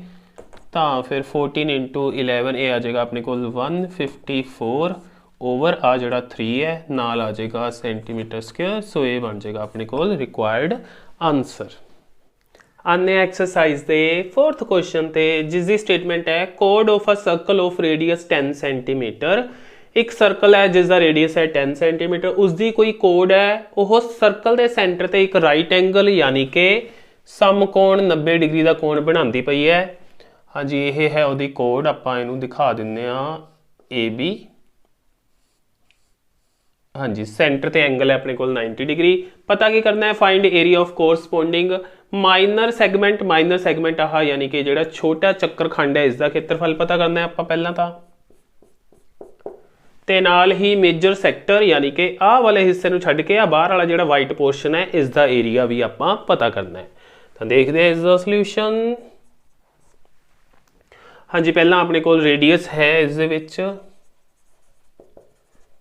तां फिर 14 इंटू 11 ये आ जाएगा अपने कोल 154 ओवर आ जड़ा 3 है नाल आ जाएगा सेंटीमीटर स्क्वेयर। सो ये बन जाएगा अपने कोल रिक्वायर्ड आंसर। आने एक्सरसाइज दे 4th क्वेश्चन ते जिसकी स्टेटमेंट है code of a circle of radius 10 centimetre. एक सर्कल है जिसका रेडियस है 10 सेंटीमीटर, उसकी कोई कोड है वह सर्कल के सेंटर ते एक राइट एंगल यानी कि समकोण 90 डिग्री का कोण बनाती पई है। हाँ जी, ये है उसकी कोड। आपां इहनूं दिखा दिंदे आ AB। हाँ जी, सेंटर ते एंगल है अपने कोल 90 डिग्री। पता की करना है, find area of corresponding minor segment आह यानी कि जिहड़ा छोटा चक्कर खंड है इसका खेत्रफल पता करना है आपां पहलां तां, ते नाल ही मेजर सैक्टर यानी कि आह वाले हिस्से नूं छड्ड के आ बाहर वाला जिहड़ा वाइट पोर्शन है इसका एरिया भी आपां पता करना है। तां देखदे हैं इसका सोल्यूशन। हाँ जी, पहलां अपने कोल रेडियस है, इस दे विच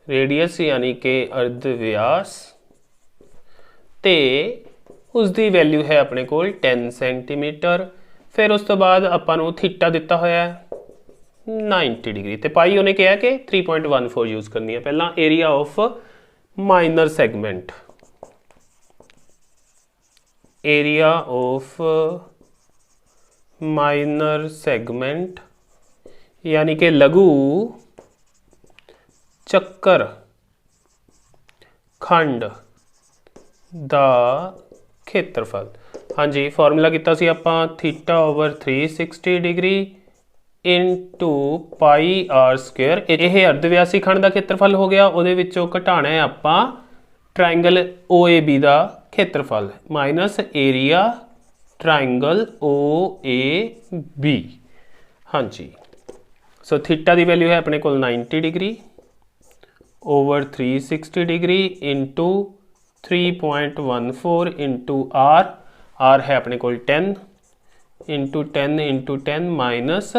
रेडियस यानी कि अर्ध व्यास ते उसकी वैल्यू है अपने कोल 10 सेंटीमीटर। फिर उस तो बाद आपां नूं थीटा दिता होया 90 डिग्री ते पाई उन्हें कहा कि 3.14 यूज करनी है। पहला area of minor segment, area of minor segment यानी कि लघु चक्कर खंड दा खेत्रफल। हाँ जी, फॉर्मूला किता सी आपां theta over 360 degree into pi r square. यह अर्धव्यासी खंड का खेत्रफल हो गया, ਉਹਦੇ ਵਿੱਚੋਂ ਘਟਾਣਾ है ਆਪਾਂ ट्रायंगल OAB का खेत्रफल माइनस एरिया ट्रायंगल OAB। हाँ जी, सो थीटा की वैल्यू है अपने को 90 degree over 360 degree into 3.14 into r है अपने को 10 into 10 minus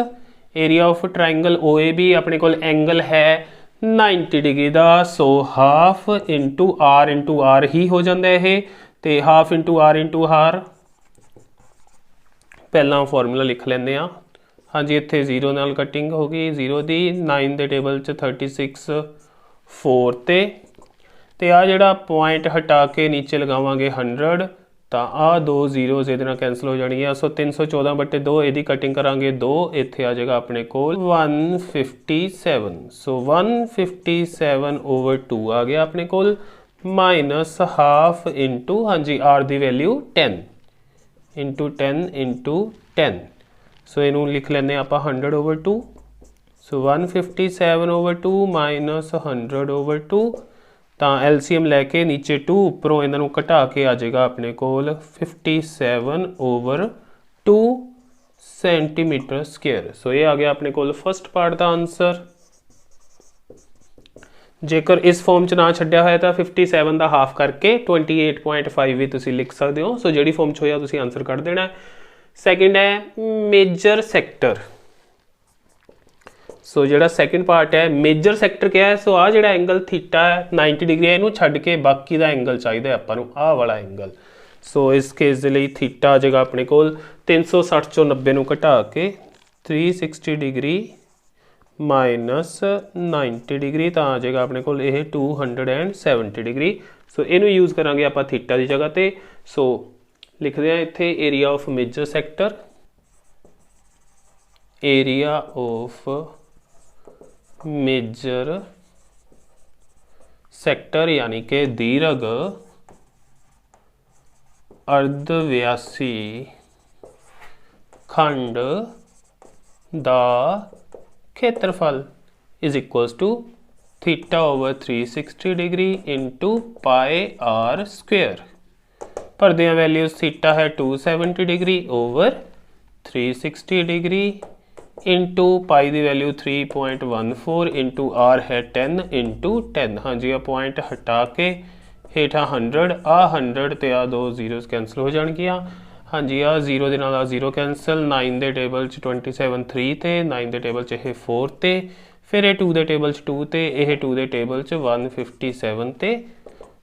area of triangle OAB अपने को एंगल है 90 डिग्री का, सो हाफ इंटू आर ही हो जाता है, तो हाफ इंटू आर पहला फॉर्मूला लिख लेंगे। हाँ जी, इत्थे 0 नाल कटिंग हो गई, 0 दी 9 के टेबल 36 4 ते आ जिहड़ा पॉइंट हटा के नीचे लगावांगे 100, तो आ 2 0 ये कैंसल हो जाएगी। सो 314/2 यदि कटिंग करांगे 2, इत्थे आ जाएगा अपने को 157। सो 157/2 आ गया अपने को, माइनस हाफ इंटू हाँ जी आर की वैल्यू 10 इंटू 10। सो इनू लिख लें आप 100/2। सो 157/2 माइनस 100/2, तो LCM लैके नीचे 2 उपरों इन्हों घटा के आ जाएगा अपने को 57/2 सेंटीमीटर स्क्वेयर। सो ये आ गया अपने को फर्स्ट पार्ट का आंसर। जेकर इस फॉर्म च ना छड्डिया होया तो 57 का हाफ करके 28.5 भी तुसी लिख सकते हो। सो जिहड़ी फॉर्म च होया तुसी आंसर कर देना। सैकेंड है मेजर सैक्टर। सो जो सैकेंड पार्ट है मेजर सैक्टर क्या है, सो आ जो एंगल थीटा है 90 डिग्री है, इनू छड्ड के बाकी का एंगल चाहिए आपां आ वाला एंगल। सो इस केस के लिए थीटा आ जाएगा अपने को 360 चों 90 नूं घटा के 360 डिग्री माइनस 90 डिग्री, तो आ जाएगा अपने को यह 270 डिग्री। सो इनू यूज़ करांगे आपां थीटा की जगह पे। सो लिखते हैं इत्थे area of major sector, area of major sector यानी कि दीर्घ अर्धव्यासी खंड दा क्षेत्रफल is equals to theta over 360 degree into pi r square. पर दियां वैल्यूज थीटा है 270 degree over 360 degree into pi की वैल्यू 3.14 इंटू आर है 10 इंटू 10। हाँ जी, आ पॉइंट हटा के हेठा 100 आ 100 तो आ 2 0 कैंसल हो जाएगियाँ। हाँ जी, आ 0 के नाल 0 कैंसल, 9 के टेबल 27 3 ते 9 के टेबल यह 4 ते फिर ये 2 के टेबल 2 ते यह 2 के टेबल 157 ते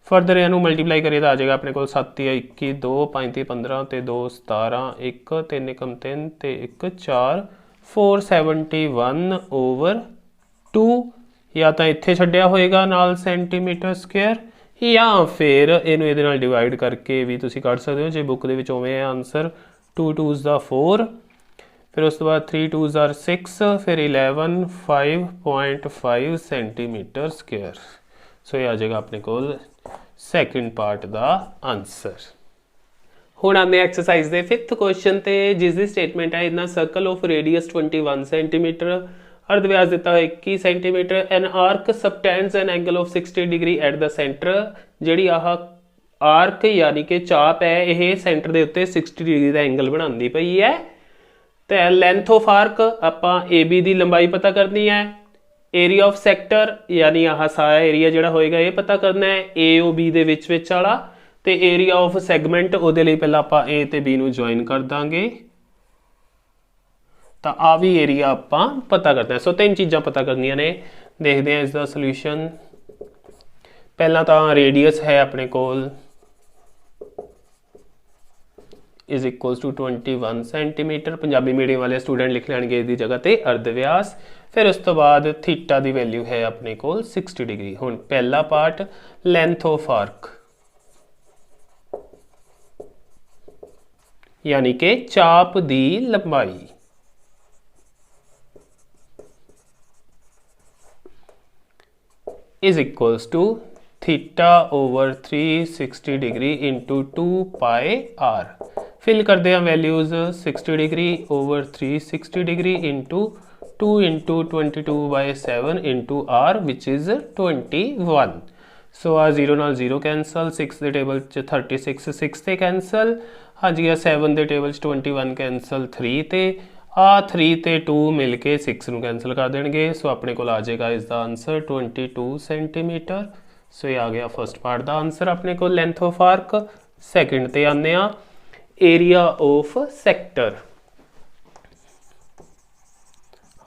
फर्दर इनू मल्टीप्लाई करिए तो आ जाएगा अपने को 7 या 21 2 5 ते 15 ते 2 17 1 3 1 3 ते 1 4 471/2 या तो इत्थे छड्डिया होएगा नाल सेंटीमीटर स्क्वेयर, या फिर इनू इहदे नाल डिवाइड करके भी तुसी कर सकते हो। जे बुक दे विच उवें है आंसर 2 2s दा 4, फिर उस तो बाद 3 2s आर 6, फिर 11 5.5 सेंटीमीटर स्क्वेयर। सो ये आ जाएगा अपने को सैकेंड पार्ट का आंसर। हुण आने एक्सरसाइज के 5th क्वेश्चन ते, जिसकी स्टेटमेंट है इतना सर्कल ऑफ रेडियस 21 सेंटीमीटर, अर्धव्यास दिता है 21 centimetre, an arc subtends an angle of 60 degree at the centre. जिहड़ी आह आर्क यानी कि चाप है यह सेंटर के उत्ते 60 डिग्री का एंगल बनाती पई है। तो लेंथ ऑफ आर्क आपां AB की लंबाई पता करनी है, एरिया ऑफ सैक्टर यानी आह सारा एरिया जिहड़ा होएगा ये पता करना है, AOB दे विच वाला, तो एरिया ऑफ सैगमेंट उहदे लई पहला आपां A ते B नूं ज्वाइन कर दांगे, तो आ भी एरिया आपां पता करते हैं। सो 3 चीज़ां पता करनियां ने, देखते हैं इसका सोल्यूशन। पहला तो रेडियस है अपने कोल is equals to 21 centimetre, Punjabi medium वाले स्टूडेंट लिख लेंगे इसकी जगह पे अर्धव्यास। फिर उस तो बाद थीटा की वैल्यू है अपने कोल 60 डिग्री। हुण पहला पार्ट लेंथ ऑफ आर्क यानी कि चाप दी लंबाई, is equals to theta over 360 degree into 2 pi r. Fill करते हैं values 60 degree over 360 degree into 2 into 22/7 into r which is 21। सो आ 0 नाल 0 कैंसल, 6 के टेबल 36 6 ते कैंसल, हाँ जी, आ 7 के टेबल 21 कैंसल 3 ते, आ 3 ते 2 मिल के 6 नूं कैंसल कर देंगे। सो अपने को आ जाएगा इसका आंसर 22 सेंटीमीटर। सो ये आ गया फर्स्ट पार्ट का आंसर अपने को, लेंथ ऑफ आर्क। सैकेंड ते आने आ एरिया ऑफ सैक्टर।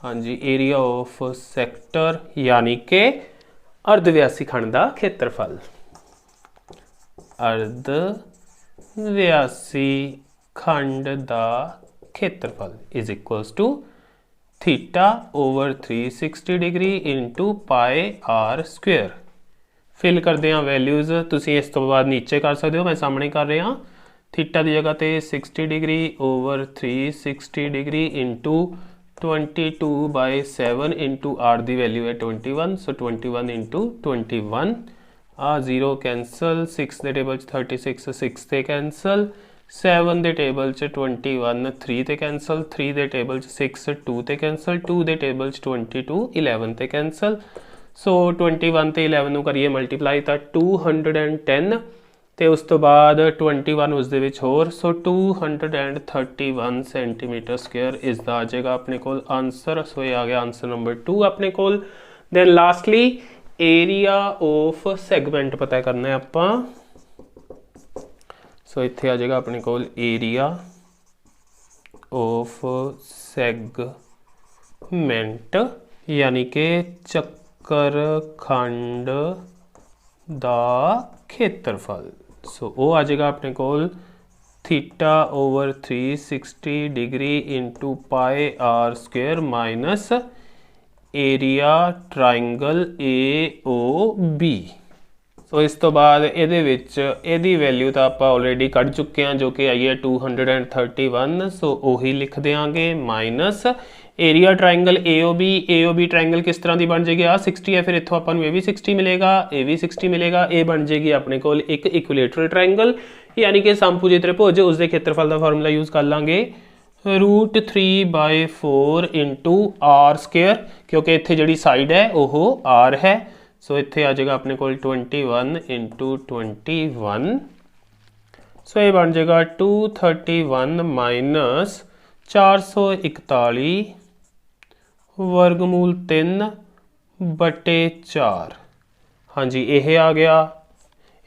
हाँ जी, एरिया ऑफ सैक्टर यानी कि अर्धव्यासी खंड का खेत्रफल। अर्धव्यासी खंड का खेत्रफल is equals to θ/360 degree into pi r square. फिल करते हैं वैल्यूज़, तुसीं इस तो बाद नीचे कर सकते हो, मैं सामने कर रहा। थीटा की जगह पर 60 degree over 360 degree into 22/7 into r की वैल्यू है 21। सो 21 इंटू 21, आ 0 कैंसल, 6 के टेबल 36 6 ते कैंसल, 7 के टेबल 21 3 ते कैंसल, 3 के टेबल 6 2 ते कैंसल, 2 के टेबल 22 11 ते कैंसल। सो 21 ते 11 नूं करिए मल्टीप्लाई तो 210 ते उस तो बाद 21 उस दे विच होर, सो 231 सेंटीमीटर स्क्वेयर इसका आ जाएगा अपने को आंसर। सो ये आ गया आंसर नंबर 2 अपने को। Then lastly area of segment पता करना है आपां। सो इत्थे आ जाएगा अपने को एरिया ऑफ सैगमेंट यानी कि चक्कर खंड दा खेत्रफल। सो वो आ जाएगा अपने को θ/360 degree into pi r square minus area triangle AOB। So इस तो बाद ये वैल्यू तो आप ऑलरेडी कढ़ चुके हैं जो कि आई है 231। सो वही लिख देंगे minus area triangle AOB triangle किस तरह की बन जाएगी, आ 60 है, फिर इतों अपन ये भी 60 मिलेगा, ये भी 60 मिलेगा, ये बन जाएगी अपने को एक इक्विलेटरल ट्राइंगल यानी कि समभुजी त्रिभुज। उसके क्षेत्रफल का फॉर्मूला यूज कर लांगे √3/4 इंटू आर स्क्वेयर, क्योंकि इतने जी साइड है वह आर है। सो इतने आ जाएगा अपने को 21 इंटू 21। सो ये बन जाएगा 231 माइनस 441 वर्गमूल 3/4। हाँ जी, यह आ गया,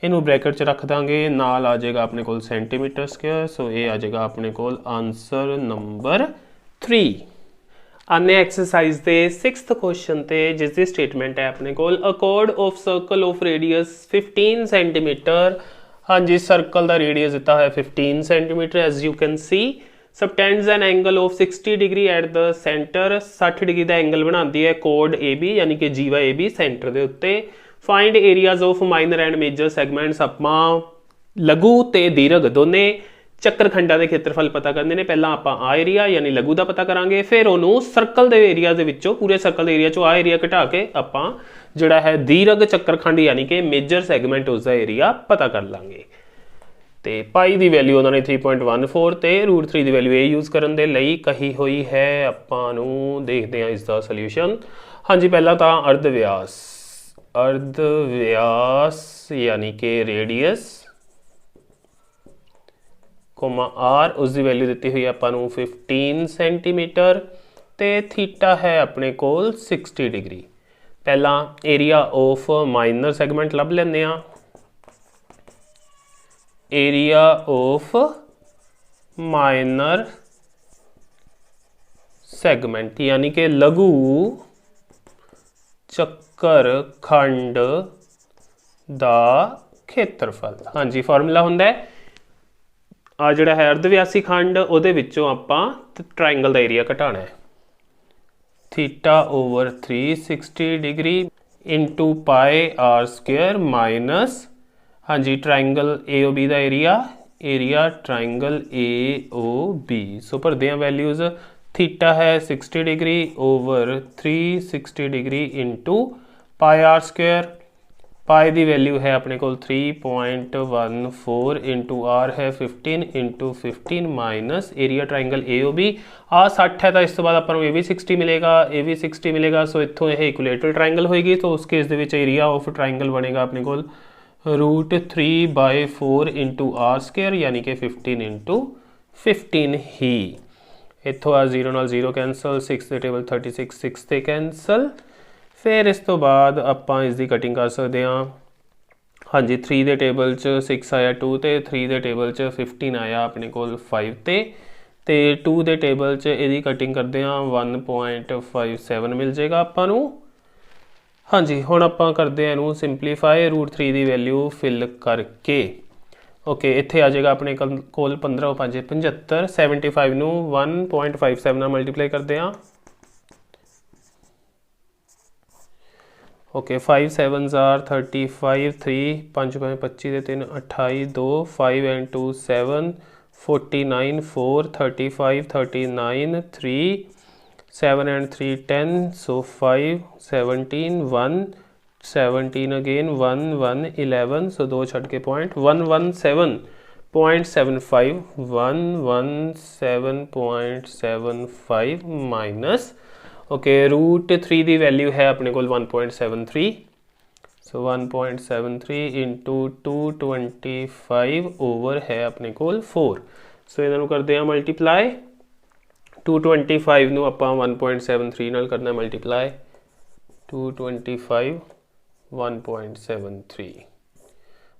इनू ब्रैकेट च रख देंगे, नाल आ जाएगा अपने को सेंटीमीटर स्क्वायर। सो ये आ जाएगा अपने को आंसर नंबर 3। आने एक्सरसाइज के 6th क्वेश्चन ते जिसकी स्टेटमेंट है अपने को a chord of circle of radius 15 centimetre. हाँ जी, सर्कल का रेडियस दिता है 15 centimetre as you can see. Subtends an angle of 60 degree at the centre, 60 degree का एंगल बनाती है कोड AB यानी कि जीवा AB सेंटर के उत्ते। Find areas of minor and major segments. आपां लघु ते दीर्घ दोने चक्कर खंडा के क्षेत्रफल पता करने ने। पहला आपां आ एरिया यानी लघु का पता करांगे, फिर उन्होंने सर्कल के एरिया के विचों पूरे सर्कल के एरिया चो आ एरिया घटा के आपां जिहड़ा है दीर्घ चक्कर खंड यानी कि मेजर सैगमेंट उसका एरिया पता कर लांगे। तो पाई की वैल्यू उन्होंने 3.14 तो √3 की वैल्यू ये यूज़ करने के लिए कही हुई है। आपां देखते हैं इसका सोल्यूशन। हाँ जी, पहला तो अर्धव्यास यानी कि रेडियस कोमा आर, उसकी वैल्यू दी हुई आपां 15 सेंटीमीटर तो थीटा है अपने को 60 डिग्री। पहला एरिया ऑफ माइनर सैगमेंट लभ लें। एरिया ऑफ माइनर सैगमेंट यानी कि लघु चक्कर खंड दा खेत्रफल। हाँ जी, फॉर्मूला हुंदा है आ जिहड़ा है अर्धव्यासी खंड उहदे विचों आपां ट्राइंगल दा एरिया घटाना है θ/360 degree into pi r square minus हाँ जी ट्राइंगल AOB का एरिया ट्राइंगल AOB। सो भरते हैं वैल्यूज़। थीटा है 60 degree over 360 degree into pi r square pi की वैल्यू है अपने को 3.14 इंटू आर है 15 into 15 minus area triangle A O B आ 60 है तो इस तो बाद अपन ए भी 60 मिलेगा ए भी 60 मिलेगा। सो इतों यह इक्विलेटरल ट्राइंगल होएगी तो उस केस के एरिया ऑफ ट्राइंगल बनेगा अपने को √3/4 इंटू आर स्केयर यानी कि 15 इंटू 15 ही। इतों आ 0 नाल 0 कैंसल 6 के टेबल 36 6 से कैंसल। फिर इस तो बाद आपां इसकी कटिंग कर सकते हैं। हाँ जी 3 के टेबल च 6 आया 2 ते 3 के टेबल च 15 आया अपने को 5 ते 2 के टेबल च यदी कटिंग करते हैं 1.57 मिल जाएगा आपां नूं। हाँ जी हुण आपां करते हैं सिंपलीफाई √3 की वैल्यू फिल करके। ओके इत्थे आ जाएगा अपने कोल 15 5 75 75 नूं 1.57 नाल मल्टीप्लाई करते हैं। Okay 5 7 35 3 5 25 3 28 2 5 and 2 7 49 4 35 39 3 7 and 3 10 so 5 17 1 17 again 1 1 11 so 2 छट के पॉइंट 117.75 117.75 माइनस ओके √3 की वैल्यू है अपने को 1.73 सो 1.73 इंटू 225 ओवर है अपने को 4 सो इन्हों करते हैं मल्टीप्लाई 225 नूं आपां 1.73 नाल करना multiply 225 1.73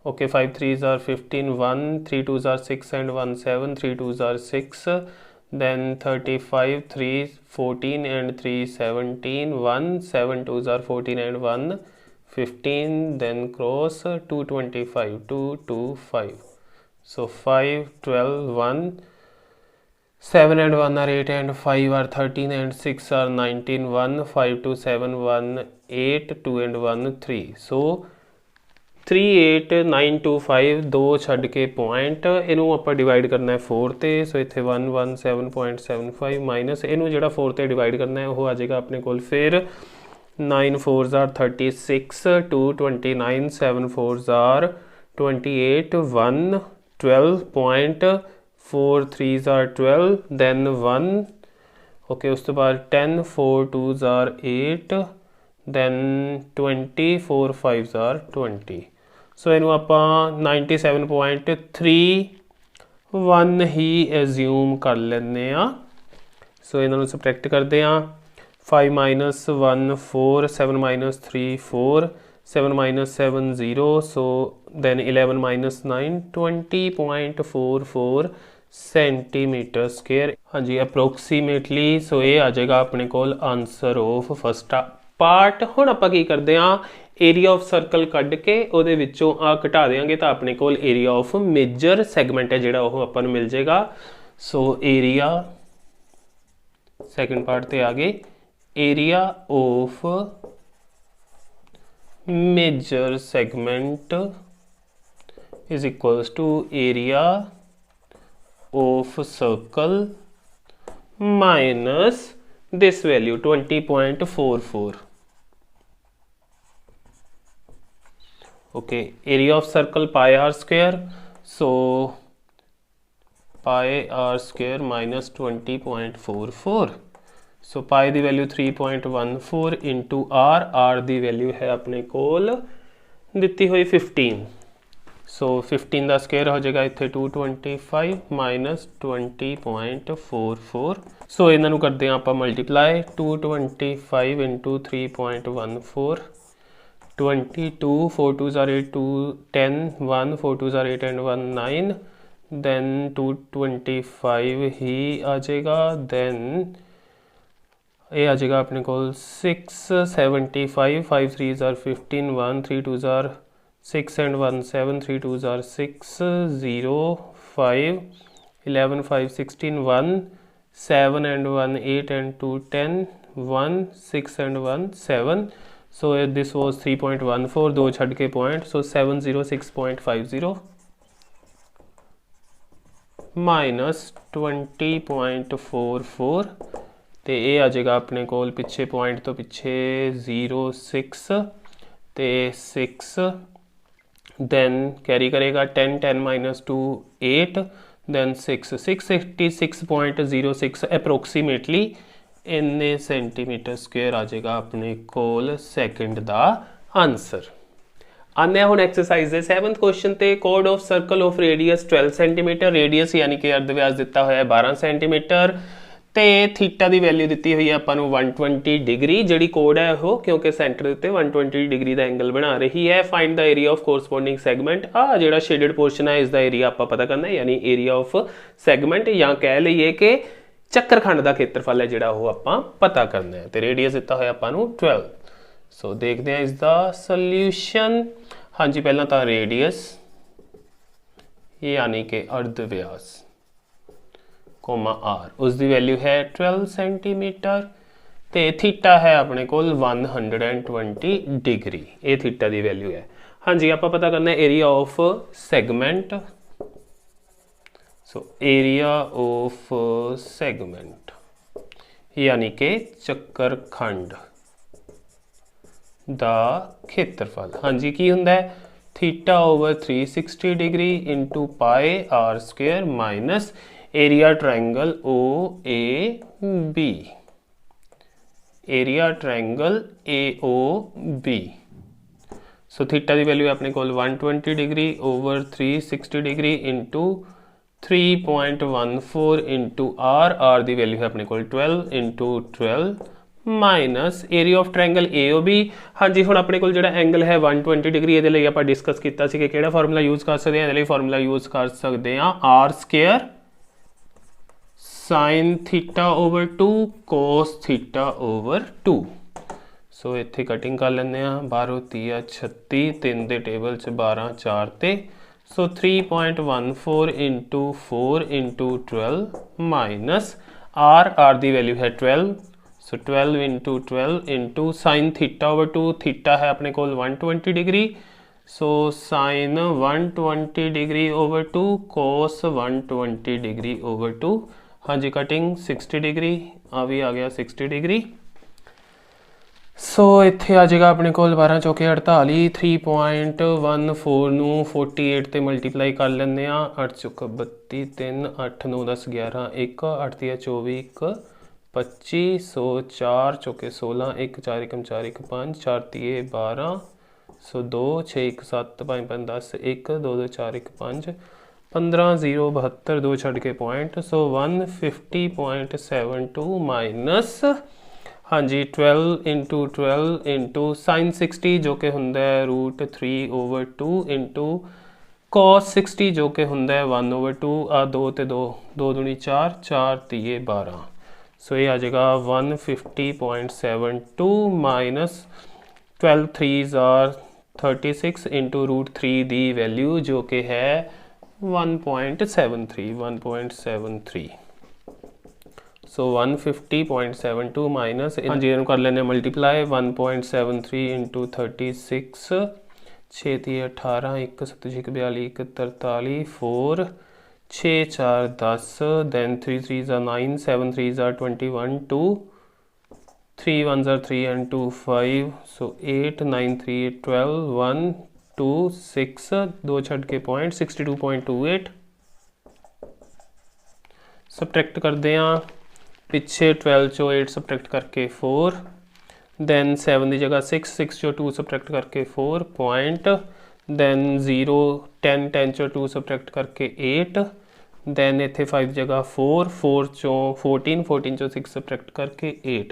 okay 5 3s are 15 1 3 2s are 6 and 1 7 3 2s are 6 then 35 3 14 and 3 17 1 7 2s are 14 and 1 15 then cross 225 225 so 5 12 1 7 and 1 are 8 and 5 are 13 and 6 are 19 1 5 2 7 1 8 2 and 1 3 so 38925 दो छड़ के पॉइंट इनू आप डिवाइड करना है 4 ते सो इत्थे 117.75 माइनस इनू जिहड़ा 4 ते डिवाइड करना है वो आ जाएगा अपने कोल फिर 9 4s are 36 2 29 7 4s are 28 1 12.4 3s are 12 then 1 okay उस तो बाद 10 4 2s are 8 then 20 4 5s are 20 सो इनू आपां 97.31 ही एज्यूम कर लेने आ। सो इन्होंने सबट्रैक्ट करते हैं 5 माइनस 1 4 7 माइनस 3 4 7 माइनस 7 0 सो then 11 माइनस 9 20.44 सेंटीमीटर स्केयर। हाँ जी अप्रोक्सीमेटली सो ये आ जाएगा अपने को आंसर ऑफ फर्स्ट पार्ट। हुण आपां की करते हैं एरिया ऑफ सर्कल कढ़ के उहदे विचों आ घटा देंगे तो अपने को एरिया ऑफ मेजर सैगमेंट है जिहड़ा ओह आपां नूं मिल जाएगा। सो एरिया सैकेंड पार्ट ते आ गए area of major segment is equals to area of circle minus this value 20.44 okay area of circle pi r square so pi r square minus 20.44 so pi की value 3.14 into r की value है अपने कोल दिती हुई 15 सो 15 का square हो जाएगा इत्थे 225 माइनस 20.44 सो इन्हों करते हैं आप multiply 225 into 3.14 22 4 2s are 8 2 10 1 4 2s are 8 and 1 9 then 225 ही आ जाएगा then ये आ जाएगा अपने को 675 5 3s are 15 1 3 2s are 6 and 1 7 3 2s are 6 0 5 11 5 16 1 7 and 1 8 and 2 10 1 6 and 1 7 so this was 3.14 दो छड़ के पॉइंट सो 706.50 माइनस 20.44 तो ये आ जाएगा अपने को पिछे पॉइंट तो पिछे 06 ਤੇ 6 then कैरी करेगा 10 10 minus 2 8 then 6 686.06 अप्रोक्सीमेटली इन्ने सेंटीमीटर स्क्वेयर आ जाएगा अपने कोल सैकेंड दा आंसर। आने हुण एक्सरसाइज दे 7th क्वेश्चन ते code of circle of radius 12 centimetre, radius यानी कि अर्धव्यास दिता होया है 12 सेंटीमीटर ते थीटा की वैल्यू दी हुई है आपां नूं 120 डिग्री, जिहड़ी कोड है वो क्योंकि सेंटर उत्ते 120 डिग्री का एंगल बना रही है। Find the area of corresponding segment, आ जिहड़ा शेडेड पोर्शन है इसका एरिया आपां पता करना है, यानी एरिया ऑफ सैगमेंट, या कह लीए कि चक्करखंड का खेत्रफल है जिहड़ा वो आपां पता करना है। तो रेडियस दिता होया आपां नूं 12। सो देखते हैं इसका सोल्यूशन। हाँ जी, पहला तो रेडियस यानी कि अर्धव्यास कोमा आर, उसकी वैल्यू है 12 सेंटीमीटर, तो थीटा है अपने को 120 डिग्री, ये थीटा की वैल्यू है। हाँ जी, आप पता करना है area of segment. So area of segment यानी कि चक्करखंड दा खेत्रफल। हाँ जी, की हुंदा है theta over 360 degree into pi r square minus area triangle O A B, area triangle A O B. So theta की वैल्यू अपने को 120 degree over 360 degree into 3.14 into r, r की वैल्यू है अपने को 12 into 12 minus area of triangle A O B. हाँ जी, हुण अपने को जो एंगल है 120 डिग्री, ये लिए आप डिस्कस किया कि किहड़ा फार्मूला यूज कर सकते हैं, ये फार्मूला यूज कर सकते हैं r square sine theta over 2 cos theta over 2। So इत्थे कटिंग कर लेंगे, 12 3 36, 3 के टेबल च 12 4 ते, so 3.14 into 4 into 12 minus r, r की वैल्यू है 12, so 12 into 12 into sine theta over 2, theta है अपने को 120 degree, so sine 120 degree over 2 cos 120 degree over 2। हाँ जी, कटिंग 60 डिग्री, आ भी आ गया 60 डिग्री। सो इत्थे आ जाएगा अपने को 12 चौके 48, 3.14 नूं 48 ते मल्टीप्लाई कर लेंगे, 8 चौका 32, 3 8 9 10 11 1 8 3 24 1 25, सो 4 चौके 16, 1 4 1 4 1 5 4 3 12, सो 2 6 1 7 5 5 10 1 2 2 4 1 5 15 0 72 2 छड़ के पॉइंट, सो 150.72 माइनस हाँ जी 12 इंटू साइन 60 जो कि होंदा है √3/2 इंटू कॉस 60 जो कि होंदा है 1/2, आ 2 ते 2 2 दूनी 4 4 3 12। सो ये आ जाएगा 150.72 minus 12 3s r 36 into √3 the value जो कि है 1.73। सो 150.72 माइनस हाँ जी कर लेने multiply 1.73 into 36 6 3 18 1 7 6 42 1 43 4 6 4 10 then 3 3s are 9 7 3s are 21 2 3 1s are 3 and 2 5 so 8 9 3 12 1 2 6 दो छड़ के पॉइंट 62.28 सबट्रैक्ट करते हैं पिछे 12 चो 8 सबट्रैक्ट करके 4 दैन 7 की जगह 6 6 चो 2 सबट्रैक्ट करके 4 पॉइंट दैन 0 10 10 चो 2 सबट्रैक्ट करके 8 दैन इत्थे 5 जगह 4 4 चो 14 14 चो 6 सबट्रैक्ट करके 8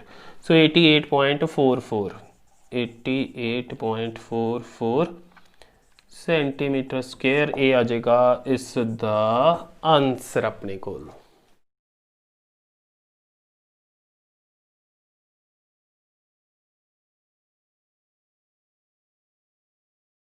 सो 88.44 सेंटीमीटर स्क्वेयर ये आ जाएगा इसका आंसर अपने को।